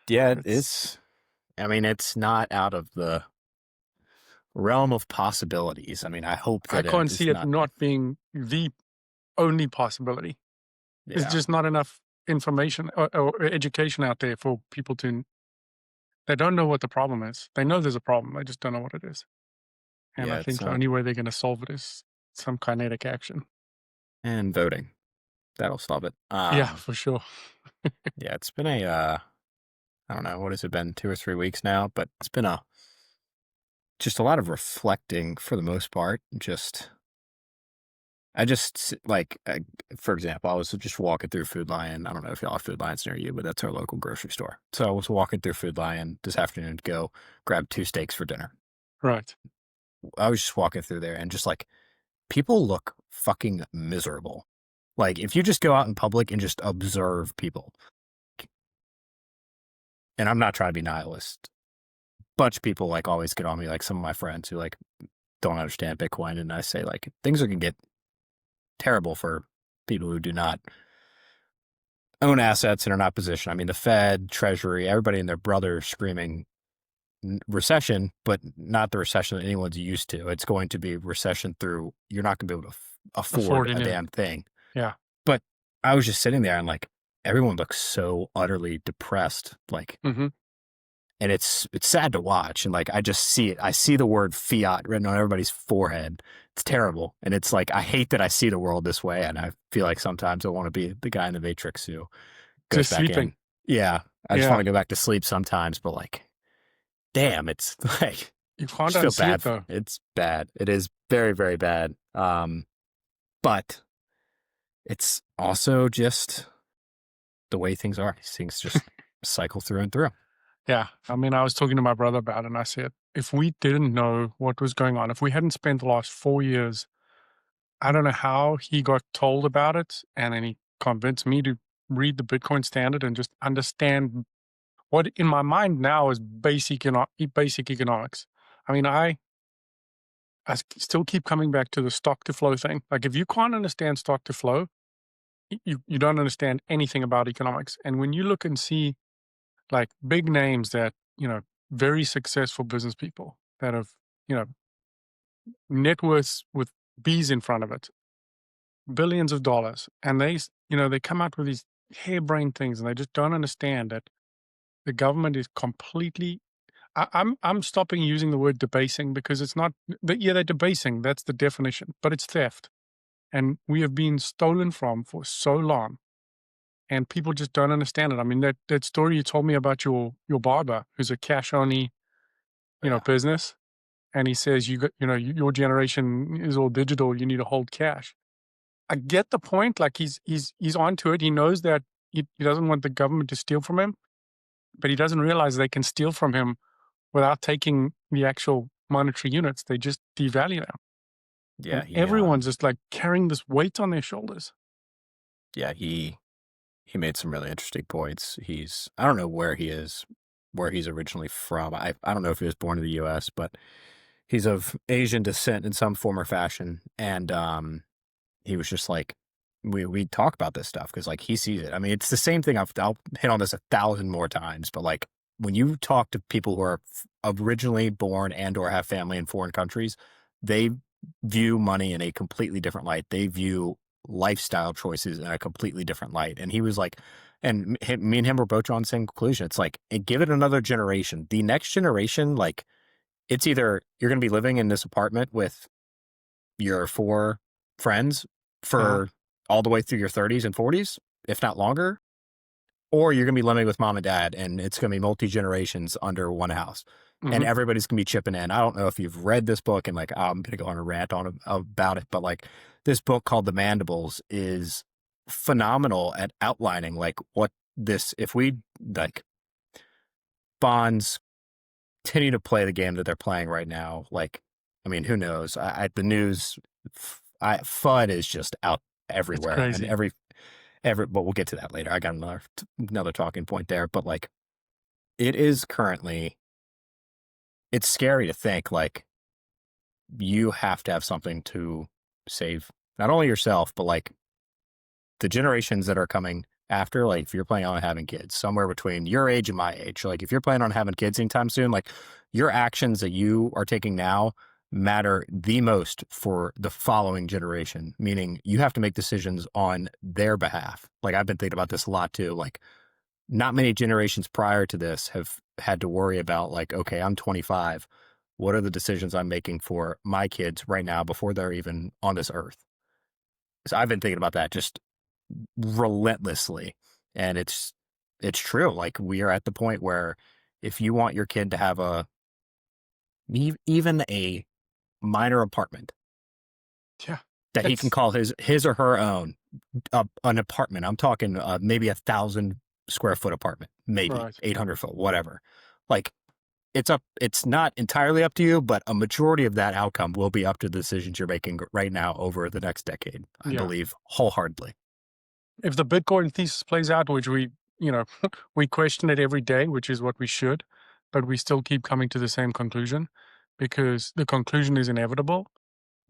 Yeah, It's I mean, it's not out of the realm of possibilities. I mean, I hope I that can't it see is it not. not being the only possibility. There's Yeah. just not enough information or education out there for people to. They don't know what the problem is. They know there's a problem. They just don't know what it is. And I Yeah, it's think the only way they're going to solve it is some kinetic action. and voting. That'll solve it. Yeah, for sure. Yeah, it's been I don't know, what has it been, 2 or 3 weeks now, but it's been just a lot of reflecting for the most part. I just like, for example, I was just walking through Food Lion. I don't know if y'all have Food Lions near you, but that's our local grocery store. So I was walking through Food Lion this afternoon to go grab 2 steaks for dinner. Right. I was just walking through there and just like, people look fucking miserable. Like, if you just go out in public and just observe people, and I'm not trying to be nihilist, bunch of people like always get on me, like some of my friends who like don't understand Bitcoin, and I say like things are gonna get terrible for people who do not own assets and are not positioned. I mean, the Fed, Treasury, everybody and their brother screaming recession, but not the recession that anyone's used to. It's going to be recession through you're not going to be able to afford Affording a it. damn thing. Yeah. But I was just sitting there and like everyone looks so utterly depressed, like, Hmm. and it's sad to watch. And like I just see it. I see the word fiat written on everybody's forehead. It's terrible. And it's like I hate that I see the world this way. And I feel like sometimes I want to be the guy in the Matrix who goes Just back sleeping. in. Yeah. I just want Yeah. to go back to sleep sometimes, but like, damn, it's like You I can't just feel unsee it bad. though. It's bad. It is very, very bad. But it's also just the way things are. These things just cycle through and through. Yeah. I mean, I was talking to my brother about it and I said, if we didn't know what was going on, if we hadn't spent the last 4 years, I don't know how he got told about it. And then he convinced me to read the Bitcoin Standard and just understand what in my mind now is basic economics. I mean, still keep coming back to the stock to flow thing. Like if you can't understand stock to flow, you don't understand anything about economics. And when you look and see like big names that, very successful business people that have, you know, net worths with B's in front of it, billions of dollars, and they come out with these harebrained things and they just don't understand that the government is completely I'm stopping using the word debasing because it's not yeah, they're debasing, that's the definition, but it's theft. And we have been stolen from for so long and people just don't understand it. I mean, that story you told me about your barber who's a cash only, Yeah. business, and he says you got, your generation is all digital, you need to hold cash. I get the point, like he's onto it. He knows that he doesn't want the government to steal from him, but he doesn't realize they can steal from him without taking the actual monetary units. They just devalue them. Yeah. And everyone's just like carrying this weight on their shoulders. Yeah. He made some really interesting points. I don't know where he is, where he's originally from. I don't know if he was born in the US, but he's of Asian descent in some form or fashion. And, he was just like, we talk about this stuff because like he sees it. I mean, it's the same thing. I'll hit on this 1,000 more times, but like when you talk to people who are originally born and or have family in foreign countries, they view money in a completely different light. They view lifestyle choices in a completely different light. And he was like, and me and him were both drawing the same conclusion. It's like, give it another generation. The next generation, like it's either you're going to be living in this apartment with your 4 friends Uh-huh. for all the way through your 30s and 40s, if not longer, or you're going to be living with mom and dad and it's going to be multi generations under one house and Hmm. everybody's going to be chipping in. I don't know if you've read this book and like, I'm going to go on a rant about it, but like this book called The Mandibles is phenomenal at outlining like what if we like bonds continue to play the game that they're playing right now, like, I mean, who knows? The news, FUD is just out It's everywhere, and crazy. but we'll get to that later. I got another talking point there, but like, it is currently, it's scary to think like you have to have something to save not only yourself, but like the generations that are coming after, like if you're planning on having kids, somewhere between your age and my age, like if you're planning on having kids anytime soon, like your actions that you are taking now matter the most for the following generation, meaning you have to make decisions on their behalf. Like I've been thinking about this a lot too. Like not many generations prior to this have had to worry about like, okay, I'm 25. What are the decisions I'm making for my kids right now before they're even on this earth? So I've been thinking about that just relentlessly. And it's true. Like we are at the point where if you want your kid to have even a minor apartment Yeah. that he can It's call his or her own, an apartment. I'm talking maybe 1,000 square foot apartment, maybe right. 800 foot, whatever. Like it's not entirely up to you, but a majority of that outcome will be up to the decisions you're making right now over the next decade. I Yeah. believe wholeheartedly. If the Bitcoin thesis plays out, which you know, we question it every day, which is what we should, but we still keep coming to the same conclusion because the conclusion is inevitable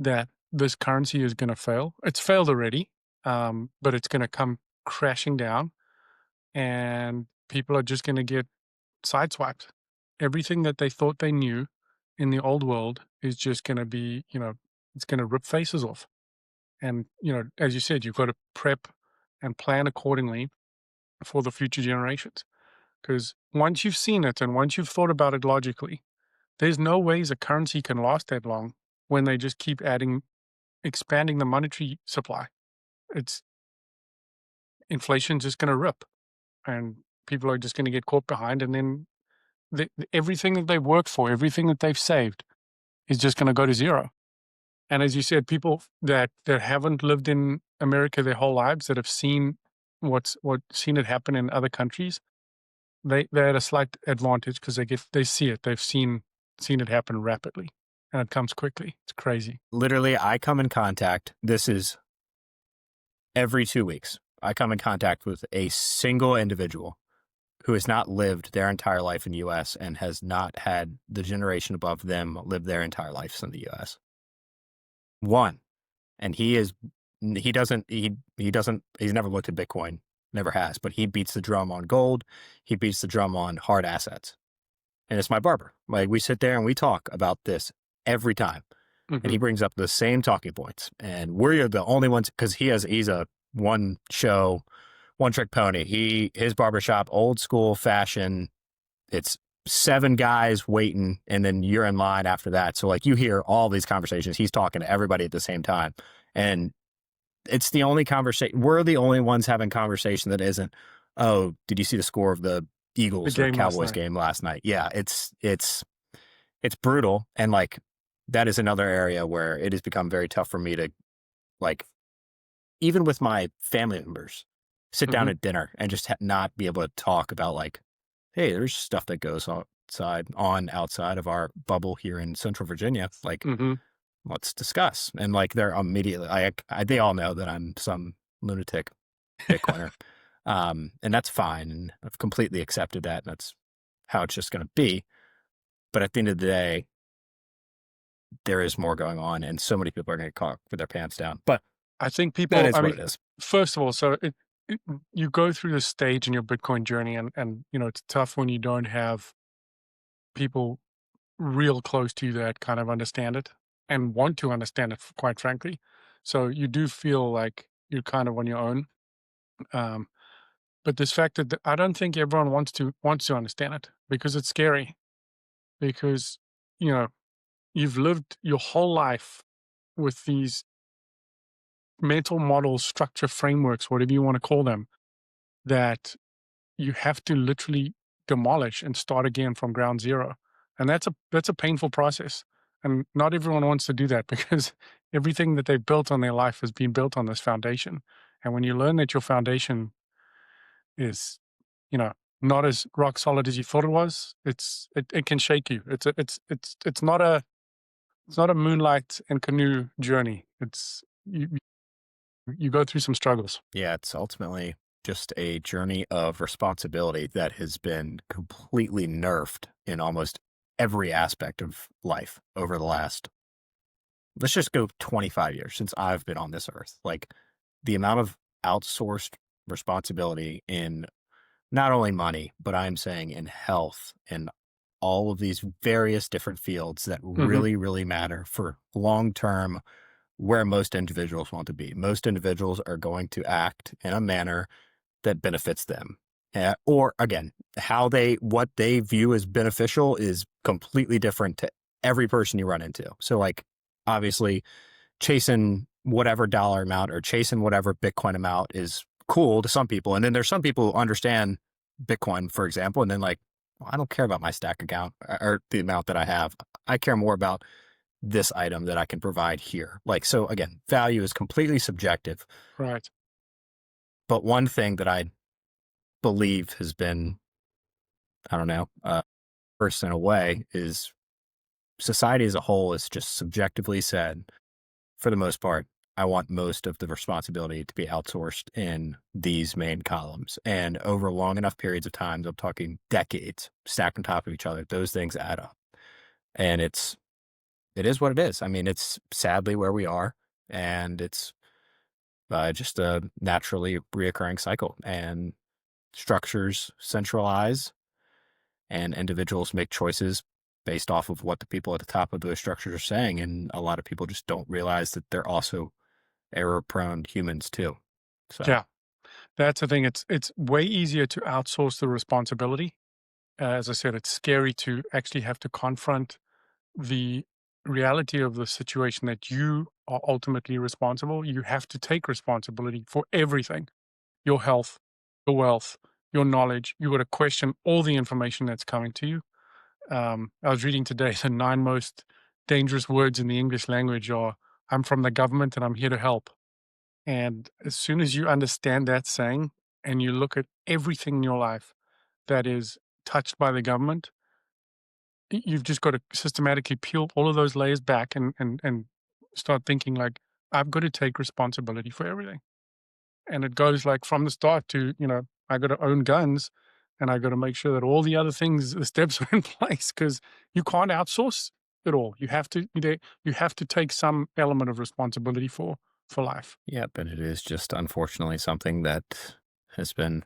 that this currency is going to fail. It's failed already, but it's going to come crashing down, and people are just going to get sideswiped. Everything that they thought they knew in the old world is just going to be, it's going to rip faces off. And, as you said, you've got to prep and plan accordingly for the future generations. Because once you've seen it and once you've thought about it logically, there's no ways a currency can last that long when they just keep expanding the monetary supply. It's inflation's just going to rip, and people are just going to get caught behind, and then everything that they've worked for, everything that they've saved, is just going to go to zero. And as you said, people that haven't lived in America their whole lives, that have seen seen it happen in other countries, they're at a slight advantage because they see it. They've seen it happen rapidly, and it comes quickly. It's crazy. Literally, I come in contact. This is every 2 weeks. I come in contact with a single individual who has not lived their entire life in the US and has not had the generation above them live their entire lives in the US. One. And he's never looked at Bitcoin, never has, but he beats the drum on gold. He beats the drum on hard assets. And it's my barber. Like we sit there and we talk about this every time. And Hmm. he brings up the same talking points. And we're the only ones because he's a one show, one trick pony. His barbershop, old school fashion. It's 7 guys waiting, and then you're in line after that. So like you hear all these conversations. He's talking to everybody at the same time. And it's the only conversation. We're the only ones having conversation that isn't, oh, did you see the score of the The Eagles or game last Cowboys night. game last night? Yeah, it's brutal. And like that is another area where it has become very tough for me to like even with my family members sit down Hmm. at dinner and just not be able to talk about like, hey, there's stuff that goes outside of our bubble here in Central Virginia. Like, Hmm. let's discuss. And like they're immediately, they all know that I'm some lunatic Bitcoiner, and that's fine. And I've completely accepted that. And that's how it's just going to be. But at the end of the day, there is more going on, and so many people are going to get caught with their pants down. But I think that people. is I what mean, it is. first of all, so you go through this stage in your Bitcoin journey, and it's tough when you don't have people real close to you that kind of understand it and want to understand it, quite frankly. So you do feel like you're kind of on your own. Um, but this fact that I don't think everyone wants to understand it because it's scary. Because you know you've lived your whole life with these mental models, structure frameworks, whatever you want to call them, that you have to literally demolish and start again from ground zero. And that's a painful process. And not everyone wants to do that because everything that they've built on their life has been built on this foundation. And when you learn that your foundation is, you know, not as rock solid as you thought it was, it can shake you. It's not a moonlight and canoe journey. You go through some struggles. Yeah, it's ultimately just a journey of responsibility that has been completely nerfed in almost every aspect of life over the last, let's just go 25 years since I've been on this earth. Like the amount of outsourced responsibility in not only money, but I'm saying in health and all of these various different fields that Mhm. really, really matter for long term where most individuals want to be. Most individuals are going to act in a manner that benefits them. Or again, what they view as beneficial is completely different to every person you run into. So, like, obviously, chasing whatever dollar amount or chasing whatever Bitcoin amount is cool to some people. And then there's some people who understand Bitcoin, for example, and then like, well, I don't care about my stack account or the amount that I have. I care more about this item that I can provide here. Like, so again, value is completely subjective. Right. But one thing that I believe has been, I don't know, worse in a way is society as a whole is just subjectively said, for the most part, I want most of the responsibility to be outsourced in these main columns. And over long enough periods of time, I'm talking decades, stacked on top of each other, those things add up. And it is what it is. I mean, it's sadly where we are, and it's just a naturally reoccurring cycle. And structures centralize, and individuals make choices based off of what the people at the top of those structures are saying. And a lot of people just don't realize that they're also error prone humans too. So Yeah. That's the thing. It's way easier to outsource the responsibility. As I said, it's scary to actually have to confront the reality of the situation that you are ultimately responsible. You have to take responsibility for everything, your health, your wealth, your knowledge. You got to question all the information that's coming to you. I was reading today the 9 most dangerous words in the English language are I'm from the government and I'm here to help. And as soon as you understand that saying and you look at everything in your life that is touched by the government, you've just got to systematically peel all of those layers back and start thinking like, I've got to take responsibility for everything. And it goes like from the start to, I got to own guns and I got to make sure that all the other things, the steps are in place because you can't outsource it all. You have to take some element of responsibility for life. yeah, but it is just unfortunately something that has been,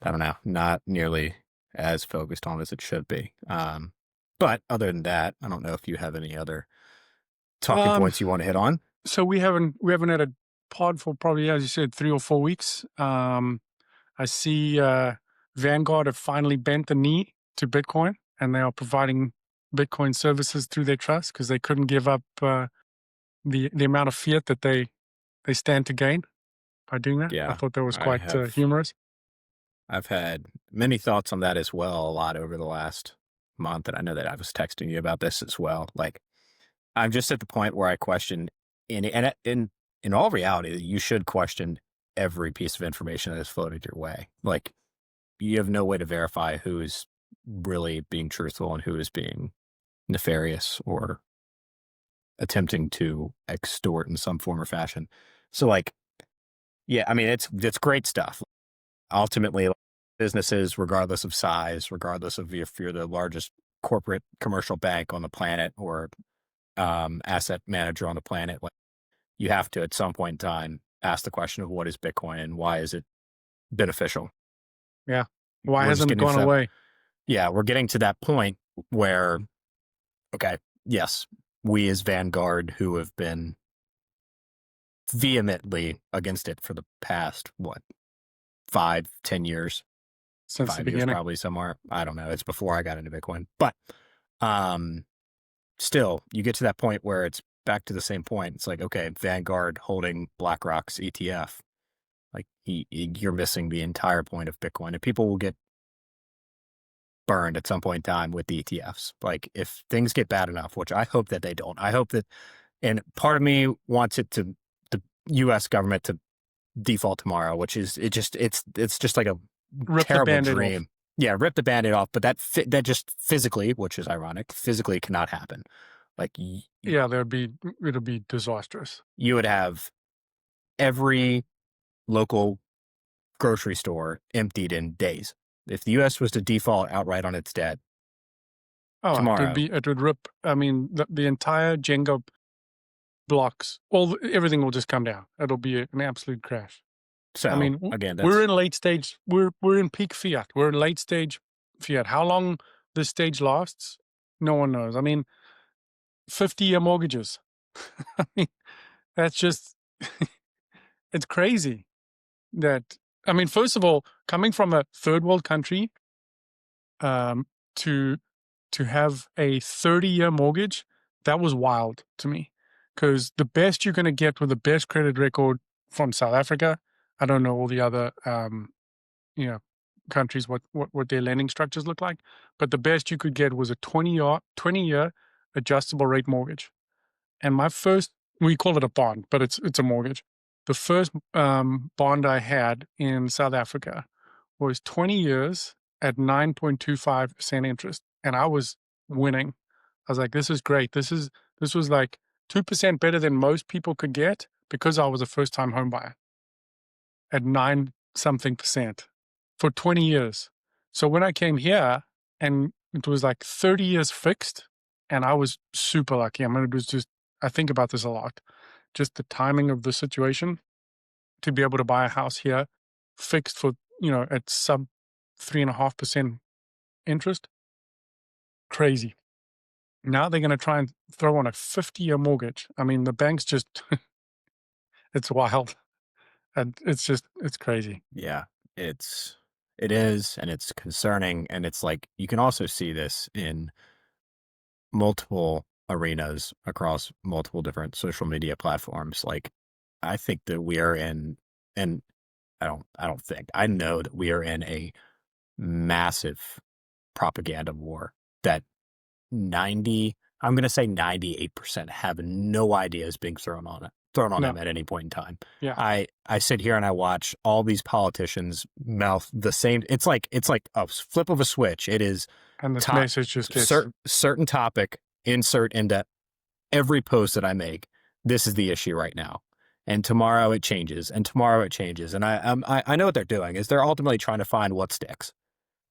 I don't know, not nearly as focused on as it should be. But other than that, I don't know if you have any other talking Um, points you want to hit on. so we haven't had a pod for probably, as you said, 3 or 4 weeks. I see Vanguard have finally bent the knee to Bitcoin, and they are providing Bitcoin services through their trust because they couldn't give up the amount of fiat that they stand to gain by doing that. I Yeah, thought that was I quite have. humorous. I've had many thoughts on that as well, a lot over the last month, and I know that I was texting you about this as well. Like, I'm just at the point where I question, in all reality, you should question every piece of information that is floated your way. Like, you have no way to verify who is really being truthful and who is being nefarious or attempting to extort in some form or fashion. So, like, yeah, I mean, it's great stuff. Ultimately, businesses, regardless of size, regardless of if you're the largest corporate commercial bank on the planet or asset manager on the planet, like, you have to at some point in time ask the question of what is Bitcoin and why is it beneficial. Yeah. Why We're just hasn't it getting to gone that. away? Yeah, we're getting to that point where, okay, yes, we as Vanguard, who have been vehemently against it for the past, what, 5, 10 years, Since the 5 years beginning? probably somewhere. I don't know. It's before I got into Bitcoin. But um, still, you get to that point where it's back to the same point. It's like, okay, Vanguard holding BlackRock's ETF. Like, you're missing the entire point of Bitcoin. And people will get burned at some point in time with the ETFs. Like, if things get bad enough, which I hope that they don't, I hope that, and part of me wants the US government to default tomorrow, which is, it's just like a Rip the terrible band-aid off. dream. Yeah, rip the band-aid off, but that just physically, which is ironic, physically cannot happen. Like, Yeah, it'll be disastrous. you would have every local grocery store emptied in days. If the US was to default outright on its debt Oh, tomorrow, it would rip. I mean, the entire Jenga blocks, everything will just come down. It'll be an absolute crash. I So mean, again, we're that's in late stage. We're in peak fiat. We're in late stage fiat. How long this stage lasts, no one knows. I mean, 50-year mortgages. I mean, that's just it's crazy. That I mean, first of all, coming from a third world country, um, to have a 30-year mortgage, that was wild to me. Because the best you're going to get with the best credit record from South Africa, I don't know all the other you know countries what their lending structures look like, but the best you could get was a 20-year adjustable rate mortgage. And my first, we call it a bond, but it's a mortgage. The first bond I had in South Africa was 20 years at 9.25% interest, and I was winning. I was like, "This is great. This was like 2% better than most people could get because I was a first time home buyer at 9 something percent for 20 years." So when I came here and it was like 30 years fixed, and I was super lucky. I mean, it was just, I think about this a lot. Just the timing of the situation to be able to buy a house here fixed for, at sub 3.5% interest. Crazy. Now they're going to try and throw on a 50-year mortgage. I mean, the banks just, it's wild. And it's crazy. yeah, it is, and it's concerning, and it's like you can also see this in multiple arenas across multiple different social media platforms. Like, I think that we are in, and I don't think, I know that we are in a massive propaganda war that 90, I'm going to say 98% have no idea is being thrown on No. them at any point in time. Yeah. I sit here and I watch all these politicians mouth the same. It's like a flip of a switch. It is And this top message just gets, certain topic, insert into every post that I make. This is the issue right now. And tomorrow it changes, and tomorrow it changes. And I know what they're doing is they're ultimately trying to find what sticks.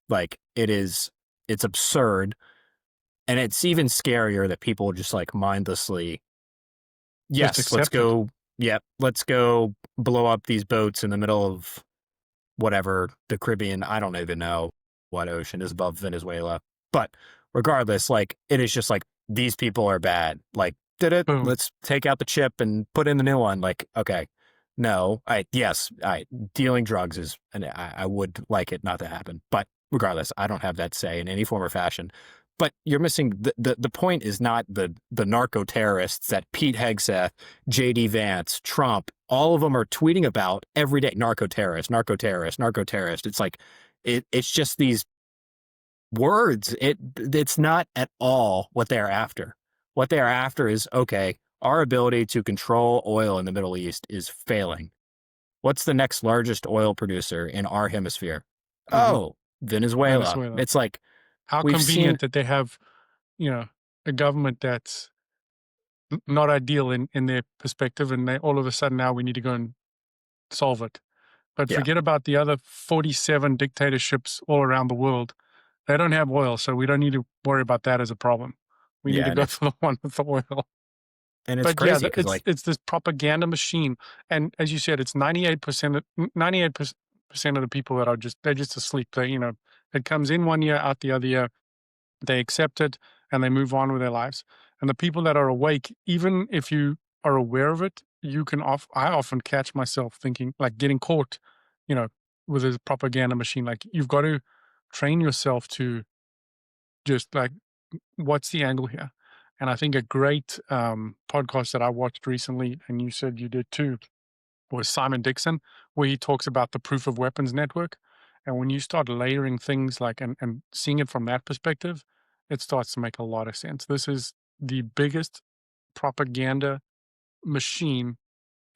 Like it's absurd. And it's even scarier that people just like mindlessly, just yes, let's accepted. go. Yep, let's go blow up these boats in the middle of whatever, the Caribbean. I don't even know what ocean is above Venezuela. But regardless, like it is just like these people are bad. Like, did it? Boom. Let's take out the chip and put in the new one. Like, okay. No, I dealing drugs is, and I would like it not to happen. But regardless, I don't have that say in any form or fashion. But you're missing the point is not the narco terrorists that Pete Hegseth, JD Vance, Trump, all of them are tweeting about every day. Narco terrorist, narco terrorist, narco terrorist. It's like it's just these words. It's not at all what they're after. What they are after is, okay, our ability to control oil in the Middle East is failing. What's the next largest oil producer in our hemisphere? Hmm. Oh, Venezuela. Venezuela. It's like How we've seen, convenient that they have, a government that's not ideal in their perspective, and they all of a sudden now we need to go and solve it. But yeah, forget about the other 47 dictatorships all around the world. They don't have oil, so we don't need to worry about that as a problem. We need yeah, to go for the one with the oil. and it's But yeah, crazy because like, it's this propaganda machine, and as you said, it's 98% of the people that are they're just asleep. It comes in one year, out the other year. They accept it and they move on with their lives. And the people that are awake, even if you are aware of it, I often catch myself thinking, like getting caught, you know, with a propaganda machine. Like you've got to train yourself to just like, what's the angle here? And I think a great podcast that I watched recently, and you said you did too, was Simon Dixon, where he talks about the proof of weapons network. And when you start layering things like and seeing it from that perspective, it starts to make a lot of sense. This is the biggest propaganda machine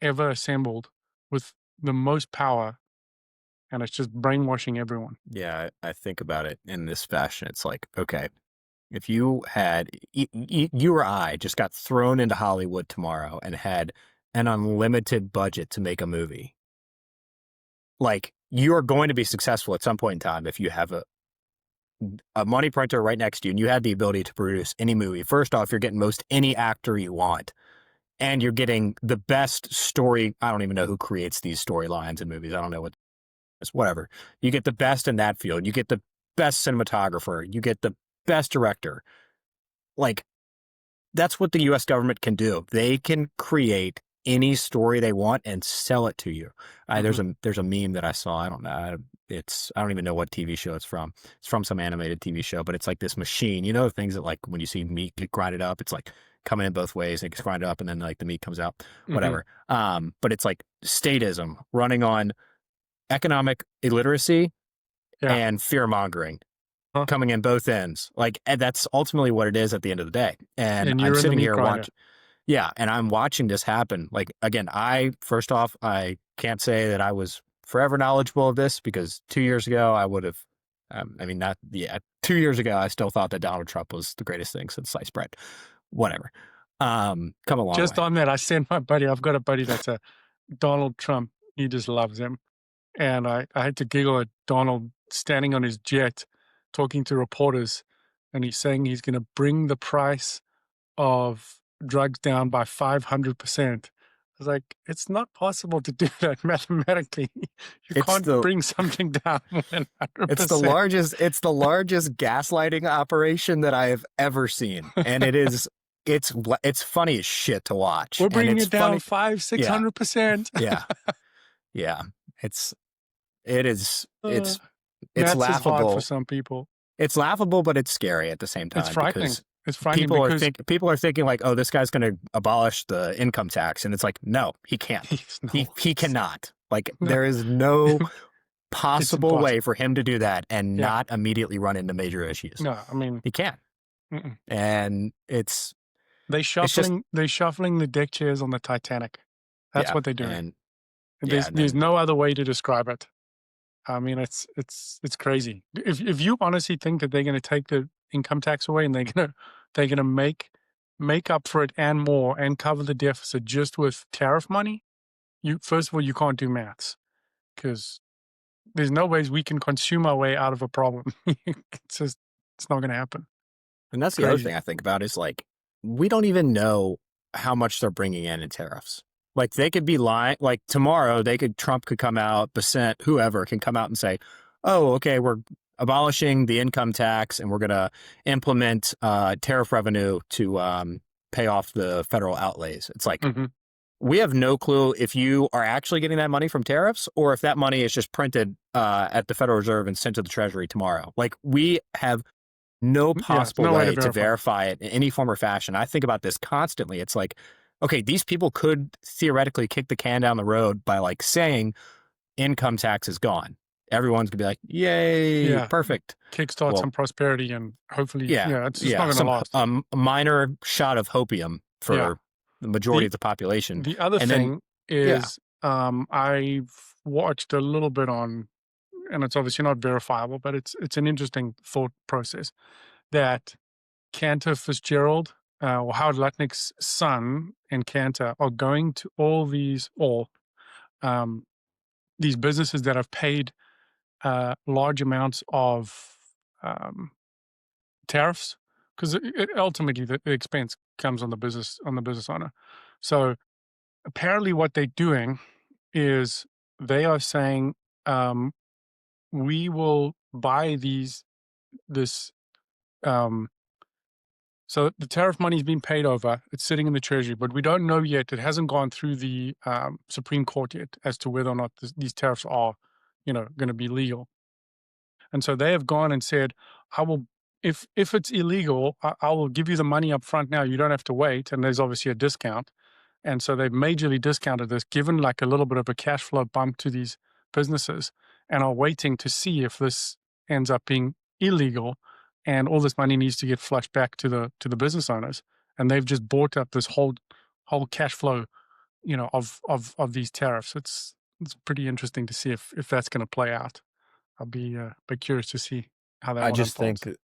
ever assembled with the most power, and it's just brainwashing everyone. yeah, I think about it in this fashion. It's like, okay, if you had, you or I just got thrown into Hollywood tomorrow and had an unlimited budget to make a movie, like you are going to be successful at some point in time if you have a money printer right next to you and you had the ability to produce any movie. First off, you're getting most any actor you want. and you're getting the best story. I don't even know who creates these storylines in movies. I don't know what it's whatever. You get the best in that field. You get the best cinematographer. You get the best director. Like that's what the US government can do. They can create any story they want and sell it to you. Mhm. There's a meme that I saw. I don't know. I don't even know what TV show it's from. It's from some animated TV show, but it's like this machine. You know, things that like when you see meat get grinded up, it's like coming in both ways. It gets grinded up and then like the meat comes out, Mhm. whatever. But it's like statism running on economic illiteracy Yeah. and fear mongering Huh. coming in both ends. Like, and that's ultimately what it is at the end of the day. And And I'm you're in the sitting meat here grinder. watching, yeah, and I'm watching this happen. Like, again, first off, I can't say that I was forever knowledgeable of this because 2 years ago I would have, I mean, not, yeah, 2 years ago I still thought that Donald Trump was the greatest thing since sliced bread. Whatever. Come a long Just way. on that, I sent my buddy I've got a buddy that's a Donald Trump. He just loves him. And I had to giggle at Donald standing on his jet talking to reporters, and he's saying he's gonna bring the price of drugs down by 500%. I was like, "It's not possible to do that mathematically. You It's can't the bring something down 100%." it's the largest gaslighting operation that I have ever seen, and it's funny as shit to watch, "We're and bringing it's it down funny. five, six Yeah, hundred percent yeah, yeah. It's it is Uh, it's Maths is hard for laughable. some people. It's laughable, but it's scary at the same It's time frightening. because It's frightening because people are thinking like, oh, this guy's going to abolish the income tax, and it's like, no, he can't. he's no He ways. cannot. Like, No, there is no it's possible way impossible. for him to do that and Yeah. not immediately run into major issues. No, I mean, He can't. mm-mm. And They it's just shuffling the deck chairs on the Titanic. That's yeah, what they're doing. and yeah, and There's then no other way to describe it. I mean, it's crazy. If you honestly think that they're gonna take the income tax away and they're gonna make up for it and more and cover the deficit just with tariff money, you first of all, you can't do maths because there's no ways we can consume our way out of a problem. It's just it's not gonna happen. and that's the other Crazy. thing I think about is like we don't even know how much they're bringing in tariffs. Like they could be lying. Like tomorrow, Trump could come out, Basent, whoever can come out and say, "Oh, okay, we're abolishing the income tax and we're going to implement tariff revenue to pay off the federal outlays." It's like Mhm. we have no clue if you are actually getting that money from tariffs or if that money is just printed at the Federal Reserve and sent to the Treasury tomorrow. Like we have no Yeah, there's possible no way to way to verify. verify it in any form or fashion. I think about this constantly. It's like, okay, these people could theoretically kick the can down the road by like saying income tax is gone. Everyone's gonna be like, yay, Yeah, perfect. kickstart Well, some prosperity and hopefully, yeah, yeah, it's just not yeah, gonna some last. a minor shot of hopium Yeah. for the majority The of the population, the other and then thing yeah, is, I've watched a little bit on, and it's obviously not verifiable, but it's an interesting thought process that Cantor Fitzgerald, or Howard Lutnick's son and Cantor are going to um, these businesses that have paid large amounts of um, tariffs because ultimately the expense comes on the business owner. So apparently, what they're doing is they are saying, um, "We will buy this." Um, so the tariff money is being paid over. It's sitting in the treasury, but we don't know yet. It hasn't gone through the Supreme Court yet as to whether or not these tariffs are, going to be legal. And so they have gone and said, "I will, if it's illegal, I will give you the money up front now. You don't have to wait." And there's obviously a discount. And so they've majorly discounted this, given like a little bit of a cash flow bump to these businesses, and are waiting to see if this ends up being illegal, and all this money needs to get flushed back to the business owners. And they've just bought up this whole cash flow, of these tariffs. It's pretty interesting to see if that's going to play out. I'll be curious to see how that I one just unfolds. think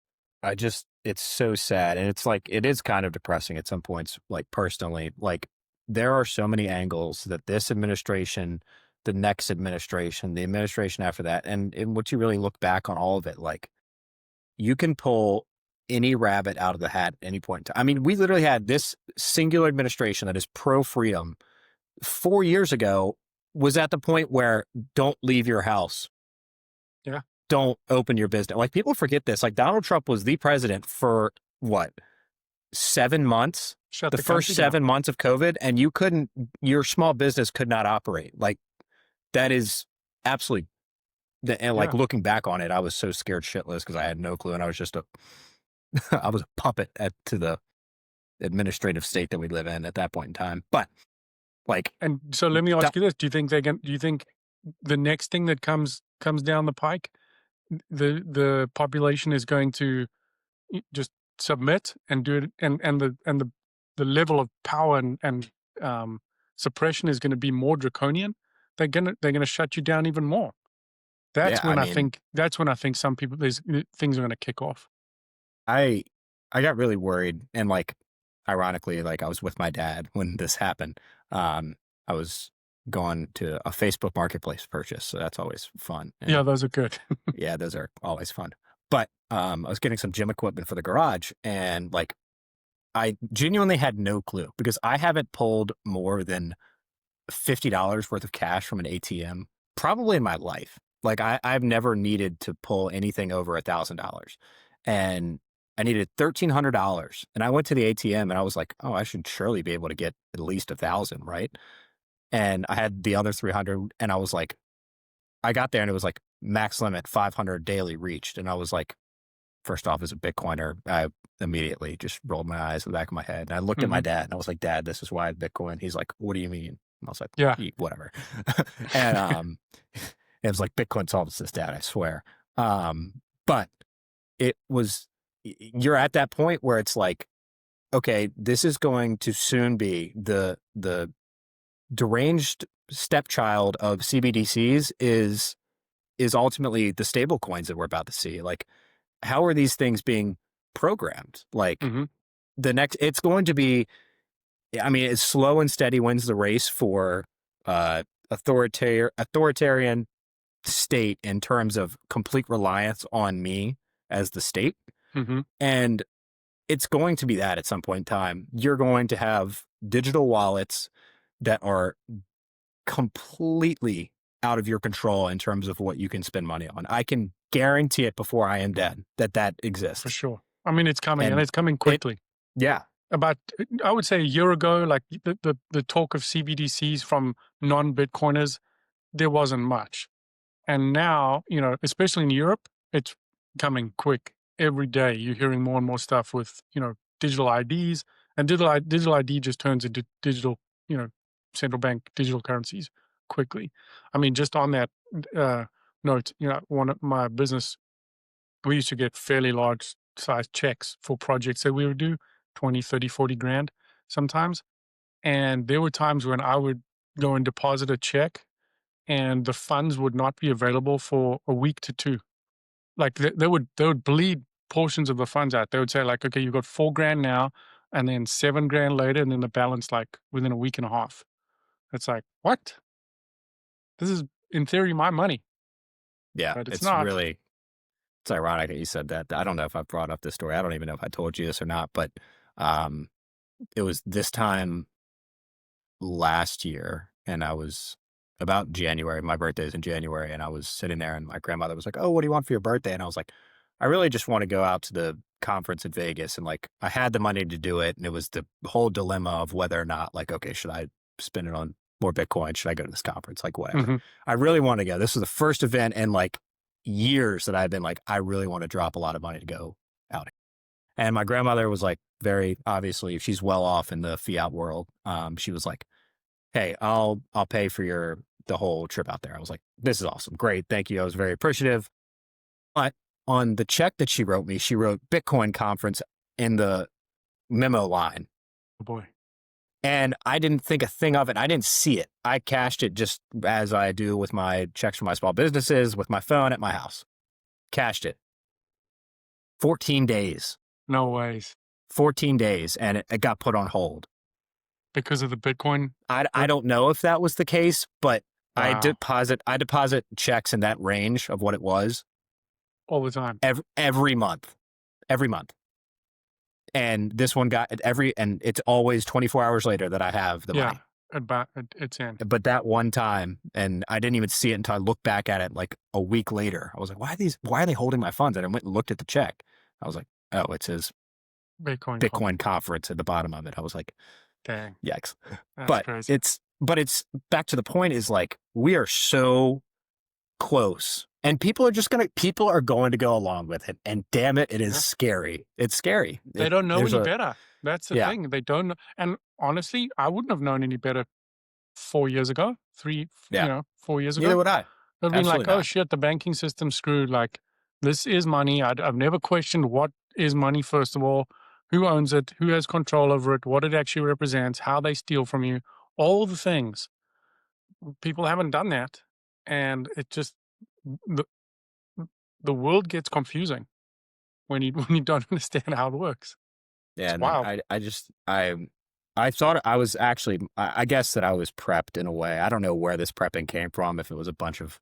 it's so sad, and it's like it is kind of depressing at some points. Like personally, like there are so many angles that this administration, the next administration, the administration after that, and what you really look back on all of it, like you can pull any rabbit out of the hat at any point in time. I mean, we literally had this singular administration that is pro freedom 4 years ago was at the point where don't leave your house. Yeah. Don't open your business. Like people forget this. Like Donald Trump was the president for what, 7 months? Shut The the first country down. 7 months of COVID, and your small business could not operate. Like that is absolutely, and like Yeah. looking back on it, I was so scared shitless because I had no clue, and I was just I was a puppet to the administrative state that we live in at that point in time. But like, And so let me ask you this: do you think the next thing that comes down the pike, the population is going to just submit and do it, and the level of power and suppression is going to be more draconian? They're gonna shut you down even more. yeah, I mean, That's when I think some people these things are going to kick off. I I got really worried, and like ironically, like I was with my dad when this happened. I was going to a Facebook Marketplace purchase, so that's always fun. Yeah, And those are good. yeah, those are always fun. But I was getting some gym equipment for the garage, and like I genuinely had no clue because I haven't pulled more than $50 worth of cash from an ATM probably in my life. Like I've never needed to pull anything over $1,000, and I needed $1,300. And I went to the ATM and I was like, oh, I should surely be able to get at least 1,000, right? And I had the other 300, and I was like, I got there and it was like max limit 500 daily reached, and I was like, first off, as a Bitcoiner, I immediately just rolled my eyes in the back of my head. And I looked at my Hmm. dad and I was like, Dad, this is why Bitcoin. He's like, what do you mean? And I was like, Yeah. Whatever. And it was like Bitcoin solves this, Dad, I swear. But it was, you're at that point where it's like, okay, this is going to soon be the deranged stepchild of CBDCs is ultimately the stable coins that we're about to see. Like, how are these things being programmed? Like Hmm. it's going to be, I mean, it's slow and steady wins the race for authoritarian state in terms of complete reliance on me as the state. Hmm. And it's going to be that at some point in time. You're going to have digital wallets that are completely out of your control in terms of what you can spend money on. I can guarantee it before I am dead that For exists. sure. I mean, it's coming, and And it's coming it, quickly. yeah, About, I would say, a year ago, like the talk of CBDCs from non-Bitcoiners, there wasn't much. And now, especially in Europe, it's coming quick. Every day, you're hearing more and more stuff with, digital IDs, and digital ID just turns into digital, you know, central bank digital currencies quickly. I mean, just on that uh, note, one of my business, we used to get fairly large size checks for projects that we would do, 20, 30, 40 grand sometimes. And there were times when I would go and deposit a check and the funds would not be available for a week to two. Like they would bleed portions of the funds out. They would say like, okay, you've got 4 grand now, and then 7 grand later, and then the balance like within a week and a half. It's like, what? This is in theory my money, yeah, but it's it's not. really, it's ironic that you said that. I don't know if I brought up this story. I don't even know if I told you this or not, but um, it was this time last year, and I was about January. My birthday is in January, and I was sitting there, and my grandmother was like, "Oh, what do you want for your birthday?" And I was like, "I really just want to go out to the conference in Vegas." And like, I had the money to do it, and it was the whole dilemma of whether or not, like, okay, should I spend it on more Bitcoin? Should I go to this conference? Like, whatever. Mhm. I really want to go. This was the first event in like years that I've been like, I really want to drop a lot of money to go out. And my grandmother was like, very obviously, she's well off in the fiat world. She was like, hey, I'll pay for the whole trip out there. I was like, this is awesome. Great. Thank you. I was very appreciative. But on the check that she wrote me, she wrote Bitcoin conference in the memo line. Oh boy. And I didn't think a thing of it. I didn't see it. I cashed it just as I do with my checks for my small businesses with my phone at my house. Cashed it. 14 days. No ways. 14 days. And it got put on hold. Because of the Bitcoin. I don't know if that was the case, but Wow. I deposit checks in that range of what it was All the time. every month. Every month. And this one got and it's always 24 hours later that I have the Yeah, money. it's in. But that one time, and I didn't even see it until I looked back at it like a week later. I was like, why are they holding my funds? And I went and looked at the check. I was like, oh, it says Bitcoin Conf. Bitcoin conference at the bottom of it. I was like, Dang, yikes. that's But crazy. it's back to the point is like, we are so close and people are going to go along with it. And damn it, it is Yeah. scary. It's scary. They don't know There's any a, better. That's the yeah, thing. They don't know, and honestly, I wouldn't have known any better 4 years ago, 3, yeah. 4 years ago. Neither would I. I've been like, Absolutely "Oh, not. shit, the banking system's screwed." Like, this is money. I've never questioned what is money, first of all, who owns it, who has control over it, what it actually represents, how they steal from you, all the things. People haven't done that, and it just the the world gets confusing when you when you don't understand how it works. Yeah, It's and wild. I thought I was actually I guess that I was prepped in a way. I don't know where this prepping came from, if it was a bunch of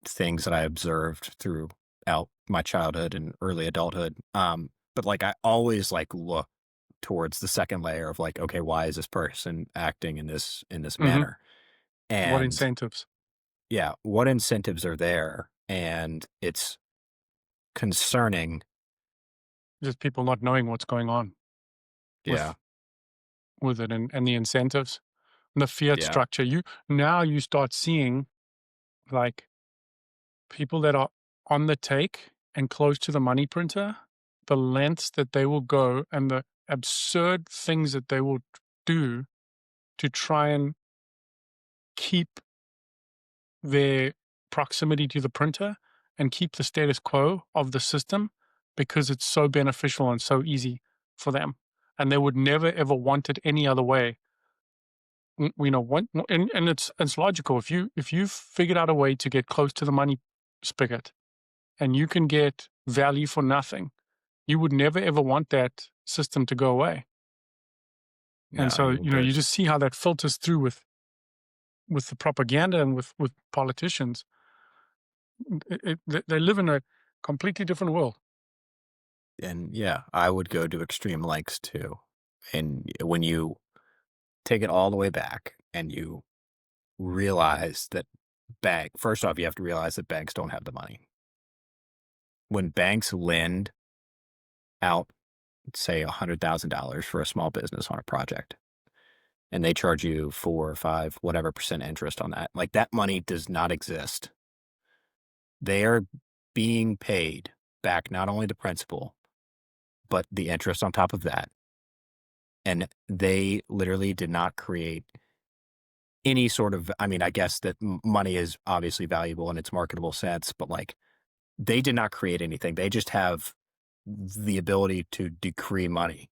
things that I observed throughout my childhood and early adulthood. But like I always like look towards the second layer of like, okay, why is this person acting in this Mhm. manner? What And incentives? yeah, what incentives are there? And it's concerning. Just people not knowing what's going on Yeah, with it and the incentives and the fiat yeah, structure. You start seeing, like, people that are on the take and close to the money printer, the lengths that they will go and the absurd things that they will do to try and keep their proximity to the printer and keep the status quo of the system because it's so beneficial and so easy for them. And they would never ever want it any other way. And it's logical. If you've figured out a way to get close to the money spigot and you can get value for nothing, you would never ever want that system to go away. And no, so, you there's just see how that filters through with the propaganda and with politicians. They live in a completely different world. and yeah, I would go to extreme lengths too. And when you take it all the way back and you realize that first off, you have to realize that banks don't have the money. When banks lend out, say, $100,000 for a small business on a project, and they charge you 4 or 5, whatever percent interest on that, like that money does not exist. They are being paid back not only the principal, but the interest on top of that. And they literally did not create any sort of, I mean, I guess that money is obviously valuable in its marketable sense, but like they did not create anything. They just have the ability to decree money.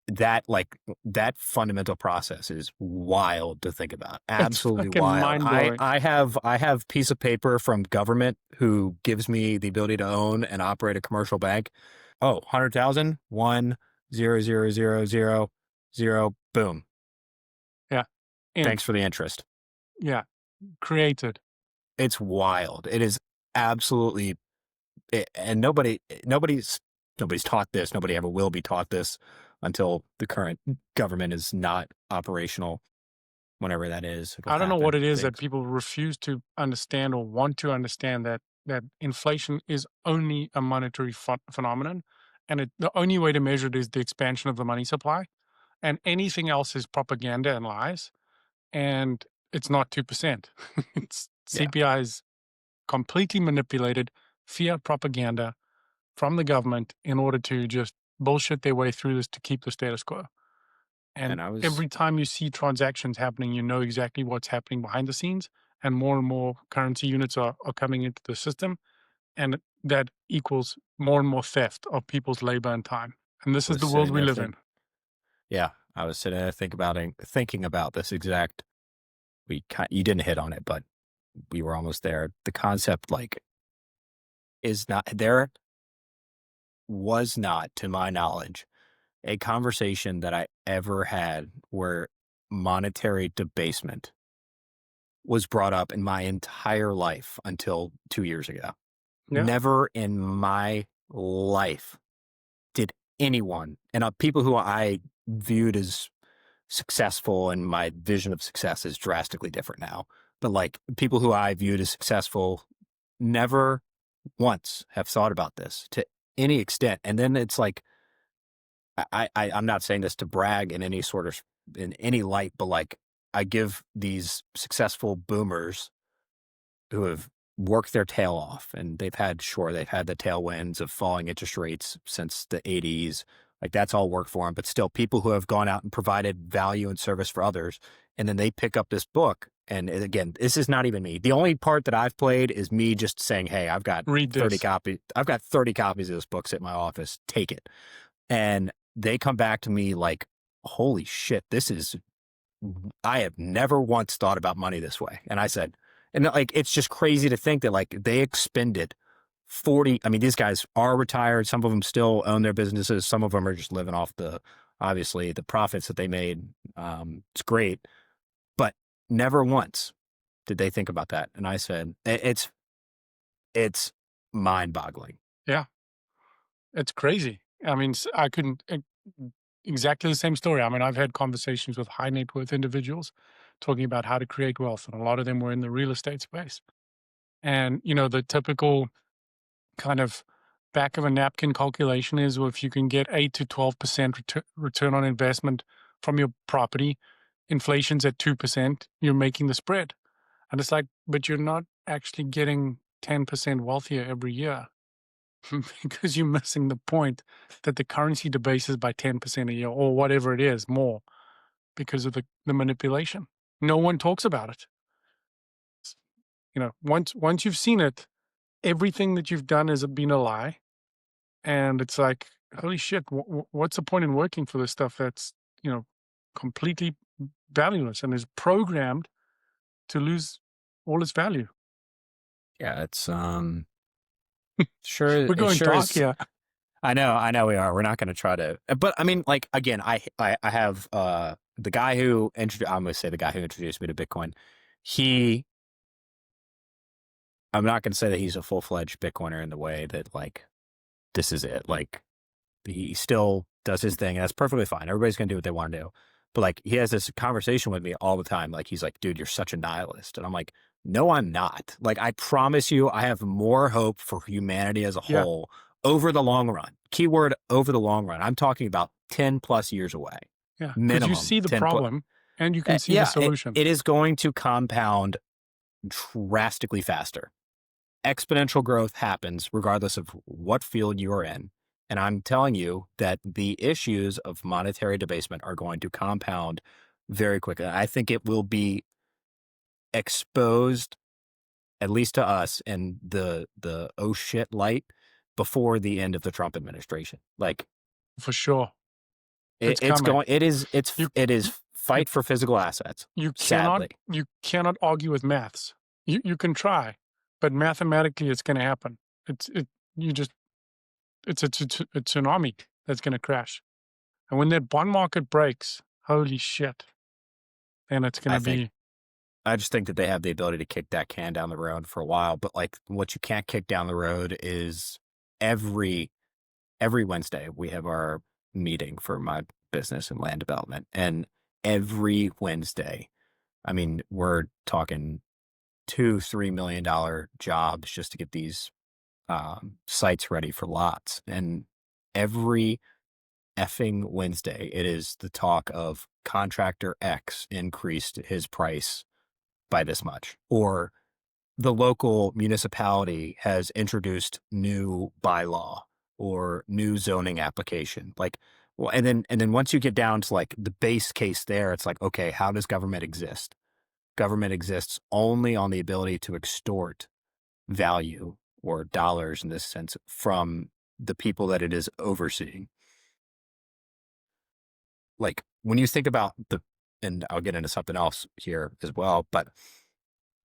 That fundamental process is wild to think about. It's Absolutely fucking wild. mind I blowing. I have I have piece of paper from government who gives me the ability to own and operate a commercial bank. Oh, 100,000, 1 0 0 0 0 0, boom. Yeah. In. Thanks for the interest. Yeah. Created. It's wild. It is absolutely, and nobody's taught this. Nobody ever will be taught this until the current government is not operational, whenever that is. It'll I don't know what happen. it is that Things. people refuse to understand or want to understand, that inflation is only a monetary phenomenon, and the only way to measure it is the expansion of the money supply, and anything else is propaganda and lies, and it's not 2%. It's Yeah. CPI is completely manipulated fiat propaganda from the government in order to just bullshit their way through this to keep the status quo. And And I was every time you see transactions happening, you know exactly what's happening behind the scenes. And more currency units are coming into the system. And that equals more and more theft of people's labor and time. And this is was the world sitting we there live in. yeah, I was sitting there thinking about this exact. You didn't hit on it, but we were almost there. The concept, like, is not there was not, to my knowledge, a conversation that I ever had where monetary debasement was brought up in my entire life until 2 years ago. Yeah. Never in my life anyone, and people who I viewed as successful, and my vision of success is drastically different now. But like people who I viewed as successful never once have thought about this to any extent. And then it's like I'm not saying this to brag in any sort of in any light, but like I give these successful boomers who have worked their tail off, and they've had the tailwinds of falling interest rates since the 80s. Like that's all work for them, but still people who have gone out and provided value and service for others. And then they pick up this book. And again, this is not even me. The only part that I've played is me just saying, hey, Read this. I've got 30 copies of this book at my office. Take it. And they come back to me like, holy shit, I have never once thought about money this way. And I said, and like, it's just crazy to think that like they expended 40. I mean, these guys are retired. Some of them still own their businesses. Some of them are just living off obviously the profits that they made. It's great, but never once did they think about that. And I said, it's mind boggling. Yeah, it's crazy. I mean, I couldn't exactly the same story. I mean, I've had conversations with high net worth individuals talking about how to create wealth, and a lot of them were in the real estate space. And, the typical kind of back of a napkin calculation is, well, if you can get 8 to 12% return on investment from your property, inflation's at 2%, you're making the spread. And it's like, but you're not actually getting 10% wealthier every year because you're missing the point that the currency debases by 10% a year or whatever it is more because of the manipulation. No one talks about it. Once you've seen it, everything that you've done has been a lie. And it's like, holy shit, what's the point in working for this stuff that's, completely valueless and is programmed to lose all its value? Yeah, sure We're it going sure dark is. here. I know we are. We're not going to try to, but I mean, like again, I have the guy who introduced. I'm going to say the guy who introduced me to Bitcoin. He, I'm not going to say that he's a full fledged Bitcoiner in the way that like this is it. Like he still does his thing, and that's perfectly fine. Everybody's going to do what they want to do. But like he has this conversation with me all the time. Like he's like, dude, you're such a nihilist, and I'm like, no, I'm not. Like I promise you, I have more hope for humanity as a Yeah, whole over the long run. Keyword over the long run. I'm talking about 10 plus years away, yeah, because you minimum see the 10 plus. problem and you can see the Yeah, solution. it is going to compound drastically faster. Exponential growth happens regardless of what field you are in. And I'm telling you that the issues of monetary debasement are going to compound very quickly. I think it will be exposed, at least to us, in the oh shit light before the end of the Trump administration. Like For sure. It's coming. You it you is you fight for physical assets. you cannot Sadly, you cannot argue with maths. You can try, but mathematically it's gonna happen. You just it's a tsunami that's gonna crash. And when that bond market breaks, holy shit, then it's I gonna think be I just think that they have the ability to kick that can down the road for a while. But like what you can't kick down the road is every Wednesday we have our meeting for my business and land development. And every Wednesday, I mean, we're talking $2-3 million jobs just to get these sites ready for lots. And every effing Wednesday, it is the talk of contractor X increased his price by this much, or the local municipality has introduced new bylaw or new zoning application. Like, well, and then once you get down to like the base case there, it's like, okay, how does government exist? Government exists only on the ability to extort value or dollars in this sense from the people that it is overseeing. Like when you think about and I'll get into something else here as well, but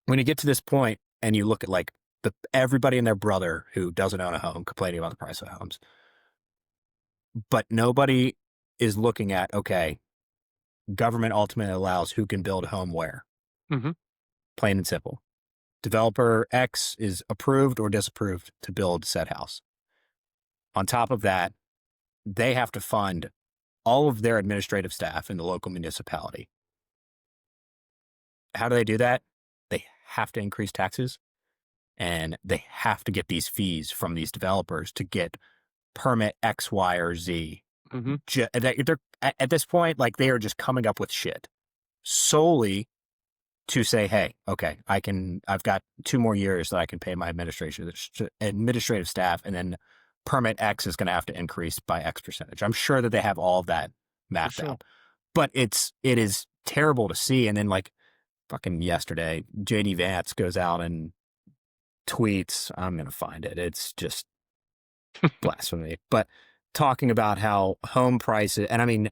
when you get to this point and you look at like everybody and their brother who doesn't own a home complaining about the price of homes, but nobody is looking at, okay, government ultimately allows who can build a home where, mhm. plain and simple. Developer X is approved or disapproved to build said house. On top of that, they have to fund all of their administrative staff in the local municipality. How do they do that? They have to increase taxes and they have to get these fees from these developers to get permit X, Y, or Z. Hmm. They're at this point, like they are just coming up with shit solely to say, hey, okay, I've got 2 more years that I can pay my administrative staff, and then permit X is going to have to increase by X percentage. I'm sure that they have all of that For mapped sure. out, but it is terrible to see. And then like fucking yesterday, JD Vance goes out and tweets. I'm going to find it. It's just blasphemy. But talking about how home prices, and I mean,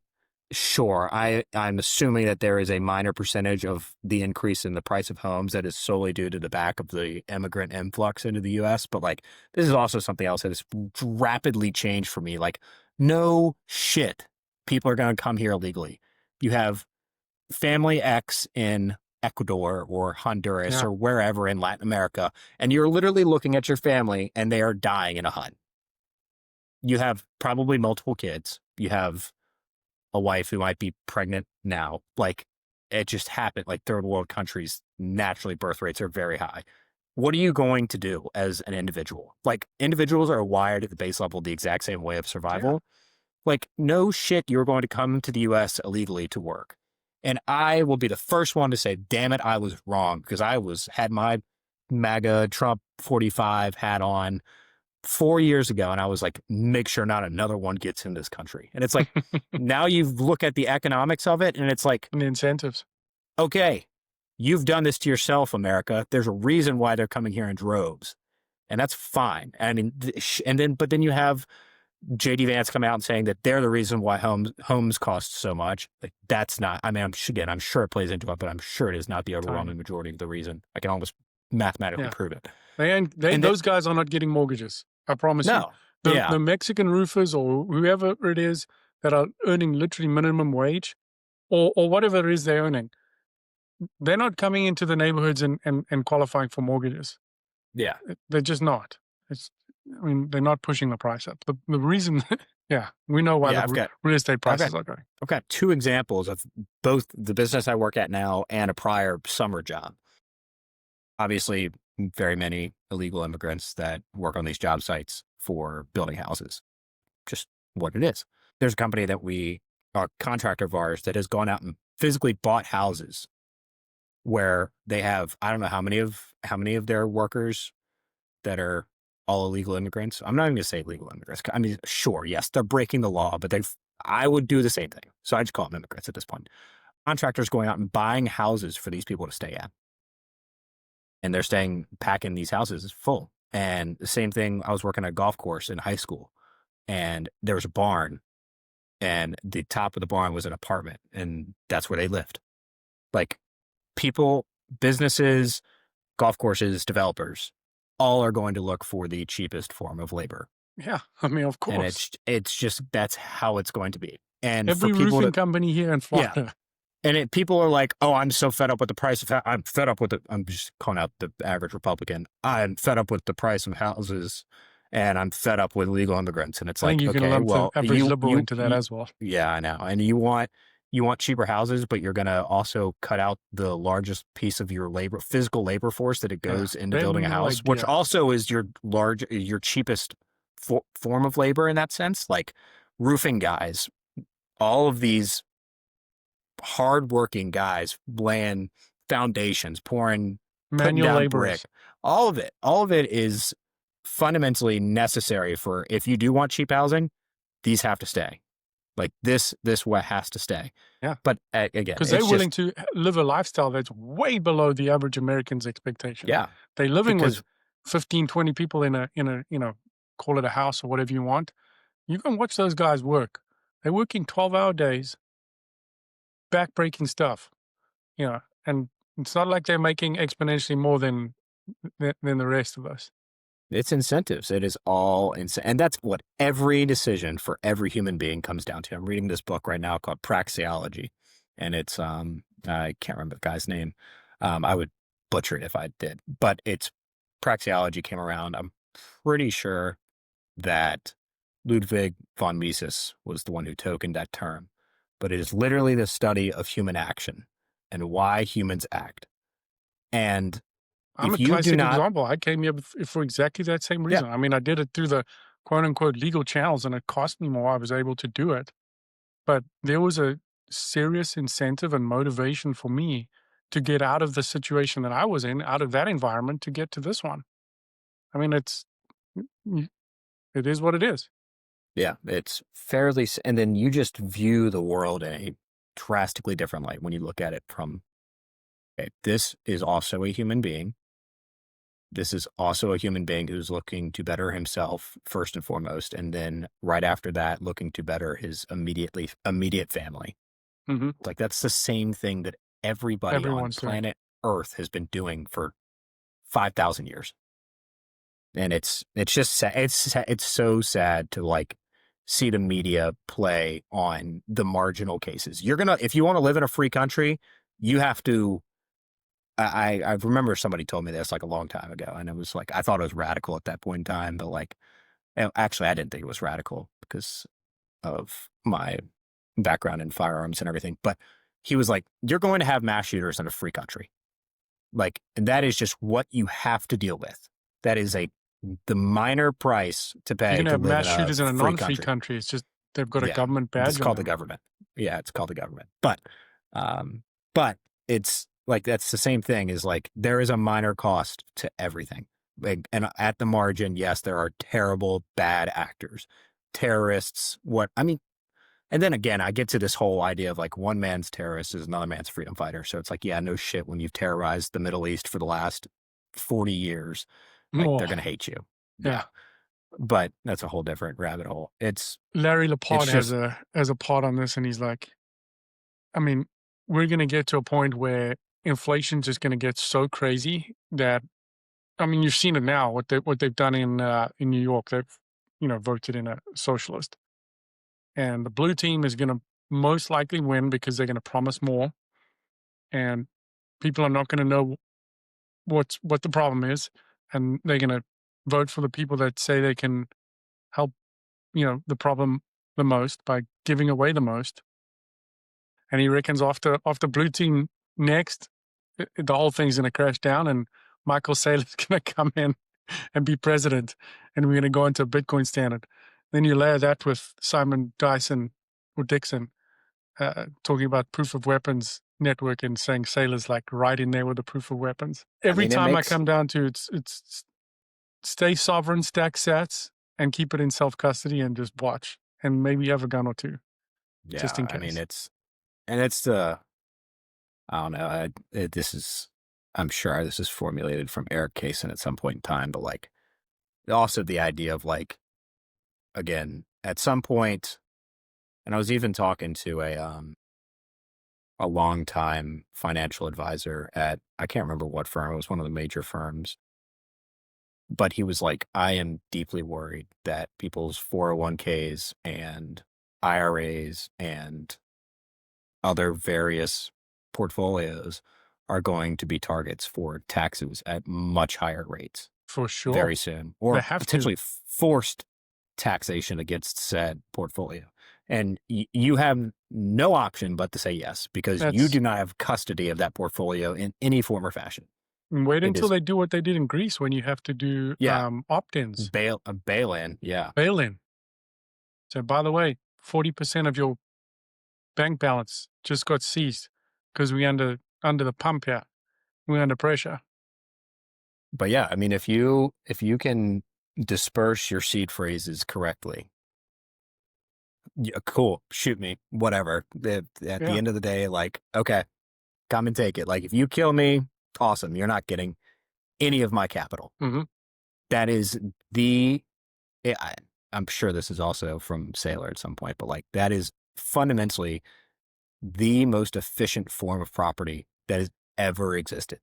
sure, I'm assuming that there is a minor percentage of the increase in the price of homes that is solely due to the back of the immigrant influx into the U.S. But like, this is also something else that has rapidly changed for me. Like, no shit, people are going to come here illegally. You have family X in Ecuador or Honduras Yeah. or wherever in Latin America, and you're literally looking at your family and they are dying in a hut. You have probably multiple kids. You have a wife who might be pregnant now. Like it just happened. Like third world countries, naturally birth rates are very high. What are you going to do as an individual? Like individuals are wired at the base level the exact same way of Yeah. survival. Like no shit, you're going to come to the US illegally to work. And I will be the first one to say, damn it, I was wrong because had my MAGA Trump 45 hat on 4 years ago, and I was like, make sure not another one gets in this country. And it's like, now you look at the economics of it, and it's like, And the incentives. okay, you've done this to yourself, America. There's a reason why they're coming here in droves, and that's fine. I mean, but then you have JD Vance come out and saying that they're the reason why homes cost so much. Like that's not. I mean, I'm sure it plays into it, but I'm sure it is not the overwhelming Tiny. majority of the reason. I can almost mathematically Yeah. prove it. They And that those guys are not getting mortgages. I promise you. no, The yeah, Mexican roofers or whoever it is that are earning literally minimum wage or whatever it is they're earning, they're not coming into the neighborhoods and qualifying for mortgages. yeah. They're just not. It's, I mean, they're not pushing the price up. The reason, yeah, we know why Yeah, the real estate I've got prices are going. I've got two examples of both the business I work at now and a prior summer job. Obviously, very many illegal immigrants that work on these job sites for building houses. Just what it is. There's a company a contractor of ours that has gone out and physically bought houses where they have I don't know how many of their workers that are all illegal immigrants. I'm not even going to say illegal immigrants. I mean, sure, yes, they're breaking the law, but I would do the same thing. So I just call them immigrants at this point. Contractors going out and buying houses for these people to stay at. And they're packing these houses full. And the same thing, I was working at a golf course in high school and there was a barn and the top of the barn was an apartment and that's where they lived. Like people, businesses, golf courses, developers, all are going to look for the cheapest form of labor. Yeah, I mean, of And course. it's just that's how it's going to be. And for Every people roofing to company here in yeah, Florida. people are like, oh, I'm so fed up with the price of I'm fed up with I'm just calling out the average Republican. I'm fed up with the price of houses, and I'm fed up with illegal immigrants. And it's I think like, you can okay, lump the well, average liberal into that as well. yeah, I know, and you want cheaper houses, but you're gonna also cut out the largest piece of your physical labor force that it Yeah, goes into they have building a no house, which idea. also is your cheapest form of labor in that sense, like roofing guys, all of these hardworking guys laying foundations, putting Manual down brick, laborers. all of it is fundamentally necessary for if you do want cheap housing, these have to stay. Like this what has to stay. Yeah, But again, because they're it's willing just to live a lifestyle that's way below the average American's expectation. yeah, They're living with because 15, 20 people in a call it a house or whatever you want. You can watch those guys work. They're working 12-hour days, back-breaking stuff, and it's not like they're making exponentially more than the rest of us. it's incentives. It is all and that's what every decision for every human being comes down to. I'm reading this book right now called Praxeology, and it's I can't remember the guy's name. I would butcher it if I did, but it's Praxeology came around. I'm pretty sure that Ludwig von Mises was the one who tokened that term, but it is literally the study of human action and why humans act. And I'm a if you do classic not, example. I came here for exactly that same yeah, reason. I mean, I did it through the quote unquote legal channels and it cost me more. I was able to do it. But there was a serious incentive and motivation for me to get out of the situation that I was in, out of that environment to get to this one. I mean, y- it is what it is. yeah, it's fairly, and then you just view the world in a drastically different light when you look at it from, okay, this is also a human being. This is also a human being who's looking to better himself first and foremost, and then right after that, looking to better his immediate family. Hmm. Like that's the same thing that everybody on Everyone's doing. planet Earth has been doing for 5,000 years. And it's just sad. It's so sad to like see the media play on the marginal cases. You're gonna if you want to live in a free country, you have to. I remember somebody told me this like a long time ago, and it was like I thought it was radical at that point in time, but like actually I didn't think it was radical because of my background in firearms and everything. But he was like, "You're going to have mass shooters in a free country." Like, and that is just what you have to deal with. That is the minor price to You pay can to have live mass in a shooters in a free non-free country. country. It's just they've got a Yeah, government it's badge on called the them. government. Yeah, it's called the government. Um, but it's like that's the same thing. Is like there is a minor cost to everything. Like, and at the margin, yes, there are terrible, bad actors, terrorists. What I mean, and then again, I get to this whole idea of like one man's terrorist is another man's freedom fighter. So it's like, yeah, no shit. When you've terrorized the Middle East for the last 40 years, like they're Oh, going to hate you. yeah. Yeah. But that's a whole different rabbit hole. Larry It's Lepard just, has a part on this, and he's like, I mean, we're going to get to a point where inflation's just going to get so crazy that I mean, you've seen it now. What they've done in New York, they've voted in a socialist, and the blue team is going to most likely win because they're going to promise more, and people are not going to know what the problem is, and they're going to vote for the people that say they can help the problem the most by giving away the most. And he reckons after blue team next, the whole thing's going to crash down, and Michael Saylor's going to come in and be president, and we're going to go into a Bitcoin standard. Then you layer that with Simon Dyson or Dixon talking about proof of weapons network and saying Sailor's like right in there with the proof of weapons. I Every mean, it time I makes, come down to it's stay sovereign, stack sats, and keep it in self custody, and just watch, and maybe have a gun or two just yeah, in I mean, case. and it's the, I don't know. This is, I'm sure this is formulated from Eric Kaysen at some point in time, but like also the idea of like, again, at some point, and I was even talking to a longtime financial advisor at I can't remember what firm. It was one of the major firms. But he was like, I am deeply worried that people's 401ks and IRAs and other various portfolios are going to be targets for taxes at much higher rates For sure. very soon, They or have to. potentially forced taxation against said portfolio. And you have no option but to say yes, because you That's do not have custody of that portfolio in any form or fashion. wait It until is, they do what they did in Greece when you have to do yeah, opt-ins, bail in. Yeah. bail-in. So by the way, 40% of your bank balance just got seized because we under the pump here. We're under pressure. But yeah, I mean, if you can disperse your seed phrases correctly, yeah, cool, shoot me, whatever. At the Yeah. end of the day, like, okay, come and take it. Like, if you kill me, awesome. You're not getting any of my capital. Hmm. That is the. I, I'm sure this is also from Sailor at some point, but like that is fundamentally the most efficient form of property that has ever existed.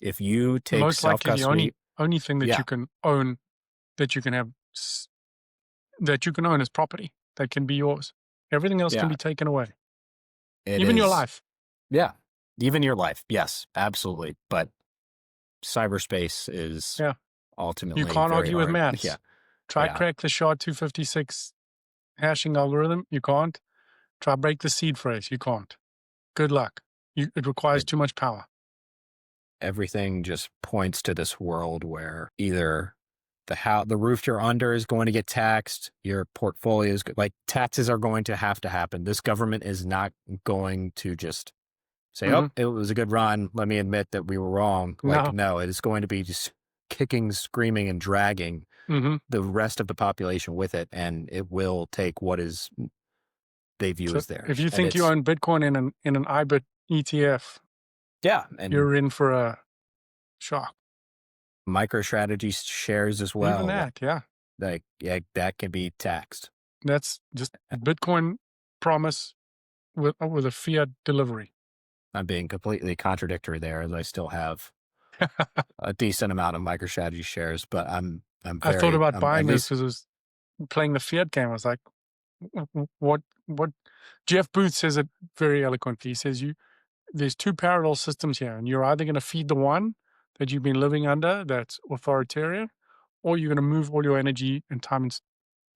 If you take Most self likely the only custody, only thing that yeah, you can own that you can have that you can own is property that can be yours. Everything else can yeah, be taken away, it even your is. life. Yeah. Even your life. Yes, absolutely. But cyberspace is Yeah. You ultimately can't very argue with hard. Yeah. maths. Try Yeah. crack the SHA-256 hashing algorithm. You can't. Try break the seed phrase. You can't. Good luck. It requires It, too much power. everything just points to this world where either the roof you're under is going to get taxed, your portfolio is like taxes are going to have to happen. This government is not going to just say, "Oh, Hmm. it was a good run. Let me admit that we were wrong." Like, No. no, it is going to be just kicking, screaming, and dragging Hmm. the rest of the population with it, and it will take what is they view So as if theirs. you And think you it's own Bitcoin in an IBIT ETF, yeah, and you're in for a shock. MicroStrategy shares as Even well. that, yeah. Like, yeah, that can be taxed. That's just Bitcoin promise with a fiat delivery. I'm being completely contradictory there, as I still have a decent amount of MicroStrategy shares, but I'm I thought very about at buying those least because it was playing the fiat game. I was like, what? Jeff Booth says it very eloquently. He says there's two parallel systems here, and you're either going to feed the one that you've been living under that's authoritarian, or you're going to move all your energy and time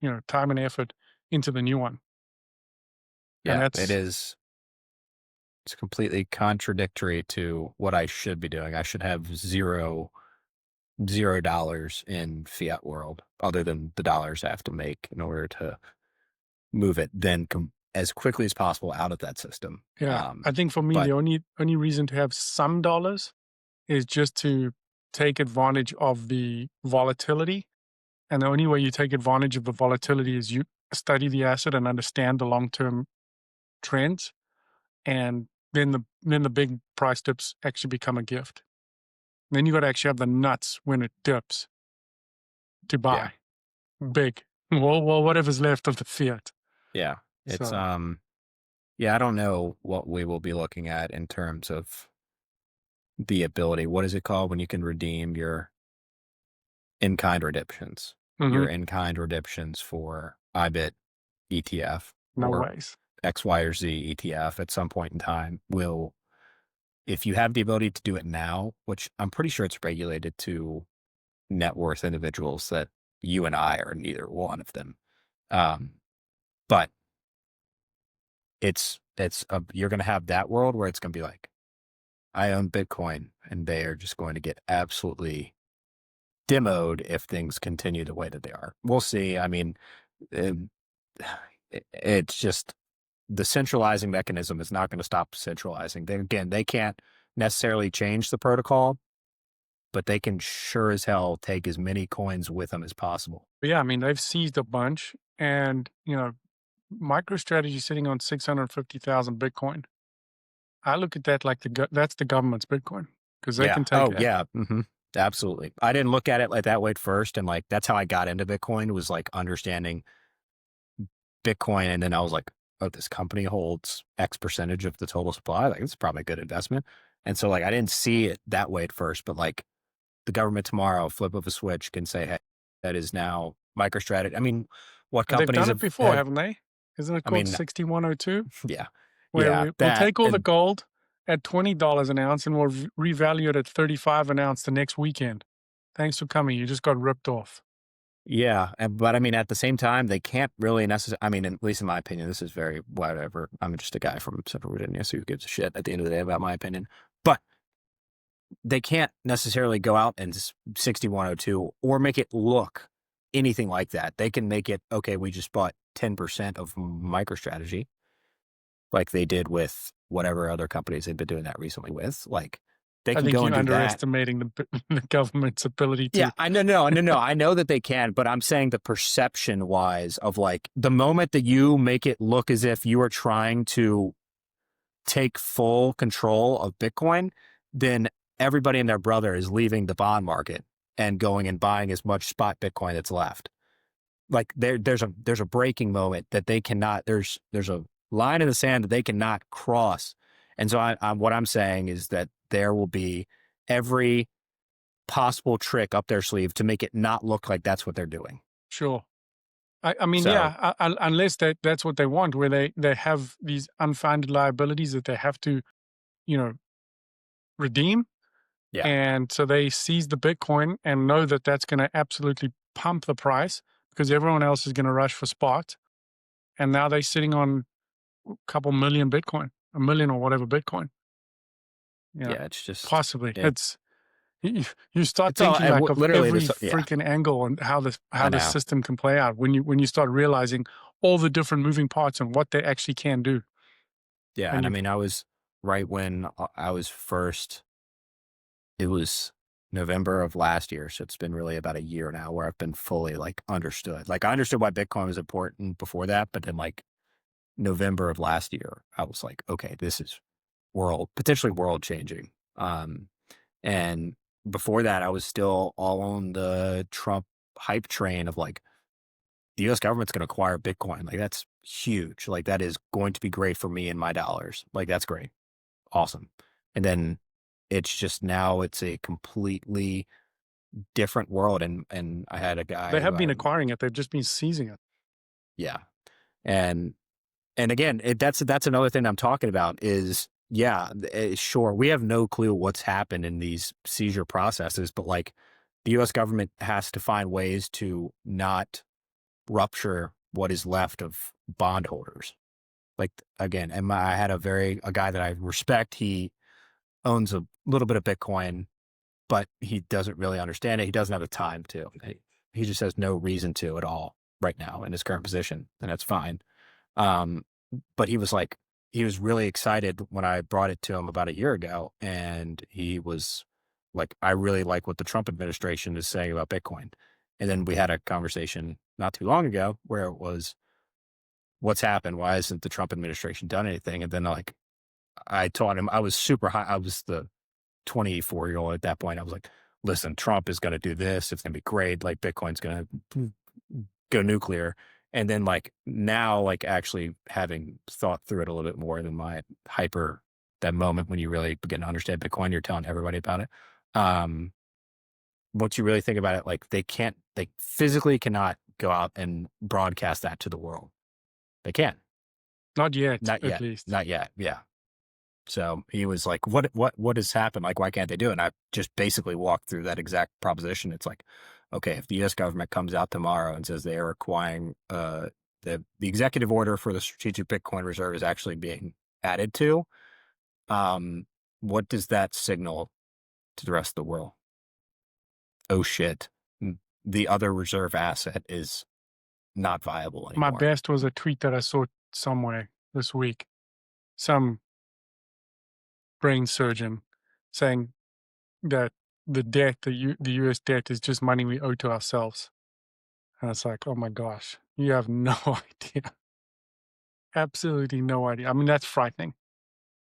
and time and effort into the new one. And yeah, it that's is. It's completely contradictory to what I should be doing. I should have $0 in fiat world, other than the dollars I have to make in order to move it then as quickly as possible out of that system. yeah. I think for me, But the only reason to have some dollars is just to take advantage of the volatility. And the only way you take advantage of the volatility is you study the asset and understand the long term trends, and then the big price dips actually become a gift. Then you got to actually have the nuts when it dips to yeah, buy big. Well, whatever's left of the fiat. yeah, it's So yeah, I don't know what we will be looking at in terms of the ability. What is it called when you can redeem your in-kind redemptions? Your mhm, in-kind redemptions for IBIT ETF no or ways. X, Y, or Z ETF at some point in time will, if you have the ability to do it now, which I'm pretty sure it's regulated to net worth individuals that you and I are neither one of them. Um, but you're going to have that world where it's going to be like, I own Bitcoin, and they are just going to get absolutely demoed if things continue the way that they are. We'll see. I mean, um, it's just the centralizing mechanism is not going to stop centralizing. They can't necessarily change the protocol, but they can sure as hell take as many coins with them as possible. But yeah, I mean they've seized a bunch, and MicroStrategy sitting on 650,000 Bitcoin. I look at that like that's the government's Bitcoin because they Yeah. can take Oh, that. yeah. Absolutely. I didn't look at it like that way at first, and like that's how I got into Bitcoin was like understanding Bitcoin, and then I was like, oh, this company holds X percentage of the total supply. Like, it's probably a good investment. And so, like, I didn't see it that way at first, but like the government tomorrow, flip of a switch, can say, hey, that is now MicroStrategy. I mean, what And they've companies done it before, have haven't they? Isn't it I called mean, 6102? yeah, Where we'll that, take all the and gold at $20 an ounce and we'll revalue it at 35 an ounce the next weekend. Thanks for coming. You just got ripped off. yeah, but I mean, at the same time, they can't really necessarily. I mean, at least in my opinion, this is very whatever. I'm just a guy from Central Virginia, so who gives a shit at the end of the day about my opinion? But they can't necessarily go out and 6102 or make it look anything like that. They can make it, okay, we just bought 10% of MicroStrategy, like they did with whatever other companies they've been doing that recently with. Like they I can think go you're and do that. underestimating the government's ability Yeah, to. I know, no, no, no. I know that they can, but I'm saying the perception wise of like the moment that you make it look as if you are trying to take full control of Bitcoin, then everybody and their brother is leaving the bond market and going and buying as much spot Bitcoin that's left. Like there's a breaking moment that they cannot. There's a line in the sand that they cannot cross. And so what I'm saying is that there will be every possible trick up their sleeve to make it not look like that's what they're doing. Sure. I mean, So yeah, unless that's what they want, where they have these unfounded liabilities that they have to, you know, redeem. yeah, And so they seize the Bitcoin and know that that's going to absolutely pump the price because everyone else is going to rush for spot. And now they're sitting on a couple million Bitcoin, a million or whatever Bitcoin. Yeah, Yeah, it's just possibly. it. You start It's all thinking like of literally every this. Yeah, freaking angle and how I the know. system can play out when you start realizing all the different moving parts and what they actually can do. Yeah, And and I you mean, I was right when I was first. It was November of last year, so it's been really about a year now where I've been fully like understood. Like I understood why Bitcoin was important before that, but then like November of last year, I was like, okay, this is potentially world changing. And before that, I was still all on the Trump hype train of like the U.S. government's going to acquire Bitcoin. Like that's huge. Like that is going to be great for me and my dollars. Like that's great, awesome. And then it's just now it's a completely different world. And I had a They guy who have been acquiring it, they've just been seizing it. yeah, and again, that's another thing I'm talking about is, yeah, sure, we have no clue what's happened in these seizure processes, but like the U.S. government has to find ways to not rupture what is left of bondholders. Like again, and I had a guy that I respect. He owns a little bit of Bitcoin, but he doesn't really understand it. He doesn't have the time to. He just has no reason to at all right now in his current position, and that's fine. Um, but he was like, he was really excited when I brought it to him about a year ago. And he was like, I really like what the Trump administration is saying about Bitcoin. And then we had a conversation not too long ago where it was, what's happened? Why hasn't the Trump administration done anything? And then like, I taught him, I was super high. I was the 24-year-old at that point. I was like, listen, Trump is going to do this. It's going to be great. Like Bitcoin's going to go nuclear. And then like now, like actually having thought through it a little bit more than my hyper, that moment when you really begin to understand Bitcoin, you're telling everybody about it. Um, Once you really think about it, like they physically cannot go out and broadcast that to the world. They can't. Not yet, Not at yet. least. Not yet. Yeah. So he was like, what has happened? Like, why can't they do it? And I just basically walked through that exact proposition. It's like, okay, if the U.S. government comes out tomorrow and says they are acquiring, the executive order for the strategic Bitcoin reserve is actually being added to, um, what does that signal to the rest of the world? Oh shit. The other reserve asset is not viable My anymore. best was a tweet that I saw somewhere this week. Some brain surgeon saying that the US debt is just money we owe to ourselves. And it's like, oh my gosh, you have no idea. Absolutely no idea. I mean, that's frightening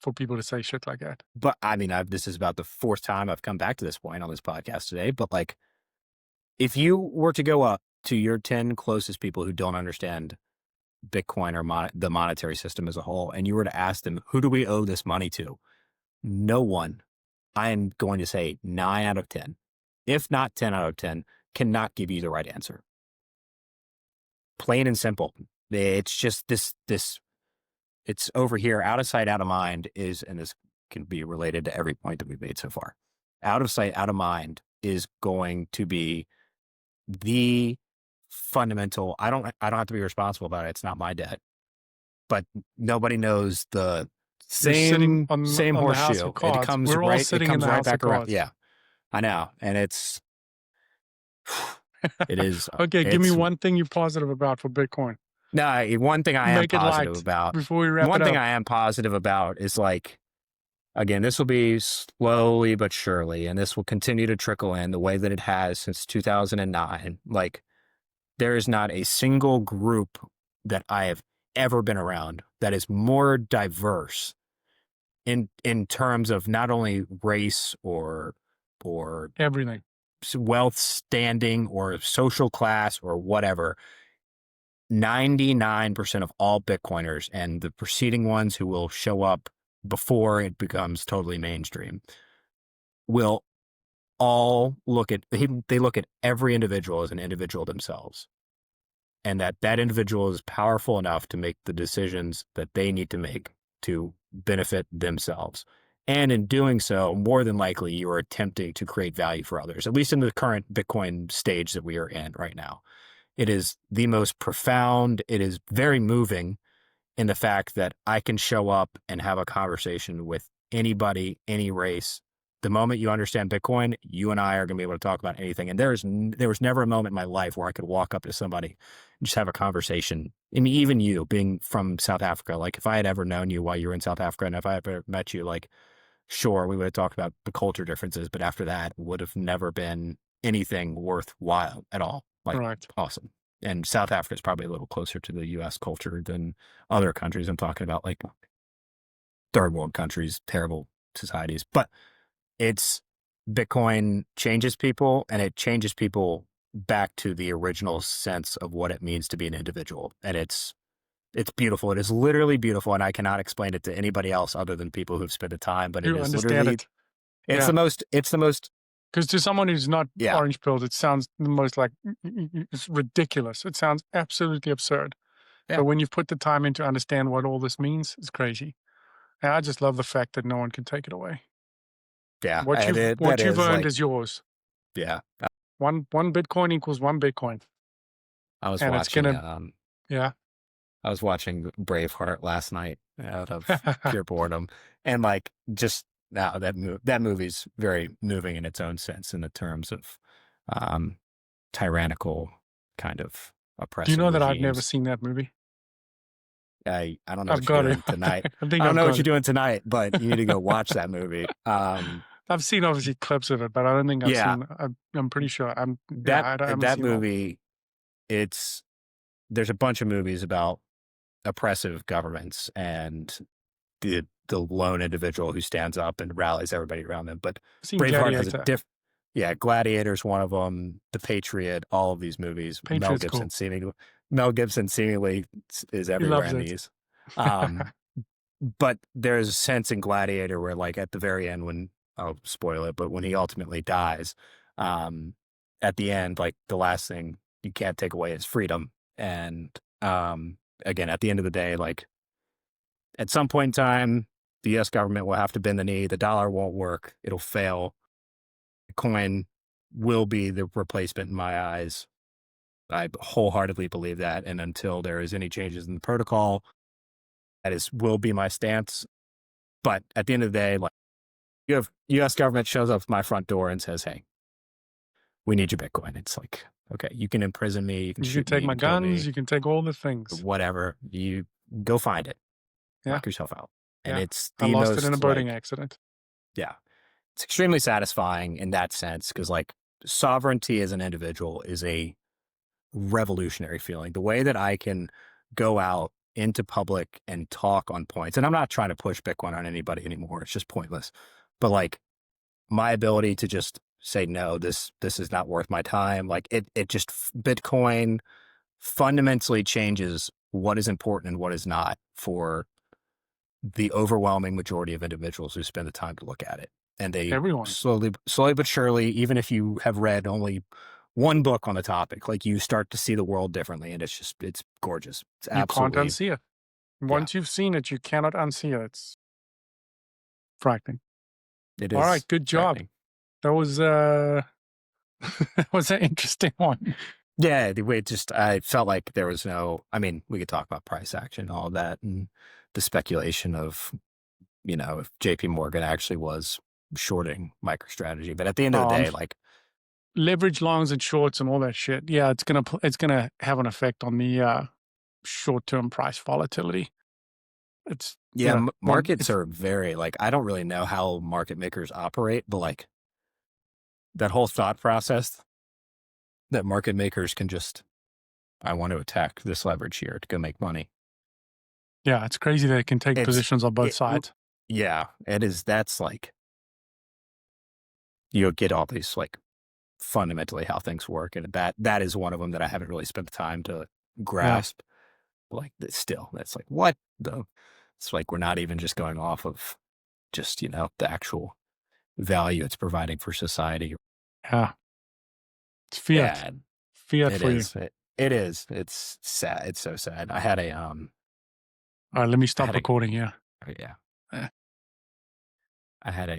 for people to say shit like that. But I mean, this is about the fourth time I've come back to this point on this podcast today, but like, if you were to go up to your 10 closest people who don't understand Bitcoin or the monetary system as a whole, and you were to ask them, who do we owe this money to? No one, I am going to say 9 out of 10, if not 10 out of 10, cannot give you the right answer. Plain and simple. It's just it's over here, out of sight, out of mind is, and this can be related to every point that we've made so far. Out of sight, out of mind is going to be the fundamental. I don't have to be responsible about it. It's not my debt. But nobody knows the You're sitting same on the house horseshoe. of cards. We're all It sitting in comes the right house of back around. cards. Yeah, I know. And it is, Okay, give me it's, one thing you're positive about for Bitcoin. no, one thing I am Make it positive light about, before we wrap it one thing up. I am positive about is like, again, this will be slowly but surely, and this will continue to trickle in the way that it has since 2009. Like, there is not a single group that I have ever been around that is more diverse in terms of not only race or Everything. wealth standing or social class or whatever. 99% of all Bitcoiners and the preceding ones who will show up before it becomes totally mainstream will all they look at every individual as an individual themselves, and that individual is powerful enough to make the decisions that they need to make to benefit themselves. And in doing so, more than likely, you are attempting to create value for others, at least in the current Bitcoin stage that we are in right now. It is the most profound. It is very moving in the fact that I can show up and have a conversation with anybody, any race. The moment you understand Bitcoin, you and I are going to be able to talk about anything. And there was never a moment in my life where I could walk up to somebody and just have a conversation. I mean, even you being from South Africa, like if I had ever known you while you were in South Africa and if I had ever met you, like, sure, we would have talked about the culture differences, but after that would have never been anything worthwhile at all. Like, Right. awesome. And South Africa is probably a little closer to the US culture than other countries. I'm talking about like third world countries, terrible societies. But it's Bitcoin changes people and it changes people back to the original sense of what it means to be an individual. And it's beautiful. It is literally beautiful. And I cannot explain it to anybody else other than people who've spent the time, but it You is understand literally, it. Yeah. it's the most, Because to someone who's not yeah, orange pilled, it sounds the most like it's ridiculous. It sounds absolutely absurd. yeah, But when you've put the time in to understand what all this means, it's crazy. And I just love the fact that no one can take it away. yeah. And that What you've is earned like, is yours. yeah. One Bitcoin equals one Bitcoin. I was And it's watching, gonna yeah. I was watching Braveheart last night out of pure boredom, and like just now that movie's very moving in its own sense in the terms of um, tyrannical kind of Do you oppressive know that I've never regimes. seen that movie? I don't know I've what you're got it. doing tonight. I think I don't I've know what got you're it. doing tonight, but you need to go watch that movie. I've seen obviously clips of it, but I don't think I've Yeah, seen. I'm pretty sure. Yeah. that I haven't that seen all. movie. It's there's a bunch of movies about oppressive governments and the lone individual who stands up and rallies everybody around them. But I've seen Braveheart has a Gladiator. yeah, Gladiator's one of them, The Patriot, all of these movies. Patriot's cool. Mel Gibson seemingly is He everywhere loves in it. these. Um, but there's a sense in Gladiator where like at the very end when I'll spoil it, but when he ultimately dies, um, at the end, like the last thing you can't take away is freedom. And again, at the end of the day, like at some point in time, the US government will have to bend the knee. The dollar won't work. It'll fail. Bitcoin will be the replacement in my eyes. I wholeheartedly believe that. And until there is any changes in the protocol, will be my stance. But at the end of the day, like you have US government shows up at my front door and says, hey, we need your Bitcoin. It's like, okay, you can imprison me, you can You can shoot me, take you my can kill guns. me, You can take all the things. whatever. You go find it, Yeah. knock yourself out. And Yeah. it's I the lost it in a most boating like, accident. yeah, it's extremely satisfying in that sense because like sovereignty as an individual is a revolutionary feeling. The way that I can go out into public and talk on points, and I'm not trying to push Bitcoin on anybody anymore. It's just pointless. But like my ability to just say no, this is not worth my time. Like it just Bitcoin fundamentally changes what is important and what is not for the overwhelming majority of individuals who spend the time to look at it. And they Everyone. slowly but surely, even if you have read only one book on the topic, like you start to see the world differently. And it's gorgeous. It's You can't absolutely, unsee it. yeah, Once you've seen it, you cannot unsee it. It's frightening. it All right. is Good job. frightening. That was that was an interesting one. Yeah, the way just I felt like there was no. I mean, we could talk about price action, all of that, and the speculation of if J.P. Morgan actually was shorting MicroStrategy, but at the end of the Um, day, like leverage longs and shorts and all that shit. Yeah, it's gonna have an effect on the short term price volatility. It's yeah, one. markets It's are very like I don't really know how market makers operate, but like that whole thought process that market makers can just I want to attack this leverage here to go make money. yeah, it's crazy that it can take It's positions on both it, sides. yeah, it is. That's like you get all these like fundamentally how things work, and that is one of them that I haven't really spent the time to Yeah, grasp. Like still, that's like what the. It's like we're not even just going off of just the actual value it's providing for society. yeah. It's fiat, Yeah, fiat it for you. is. It is. It's sad. It's so sad. All right, let me I stop had a recording. Yeah. yeah. Eh. I had a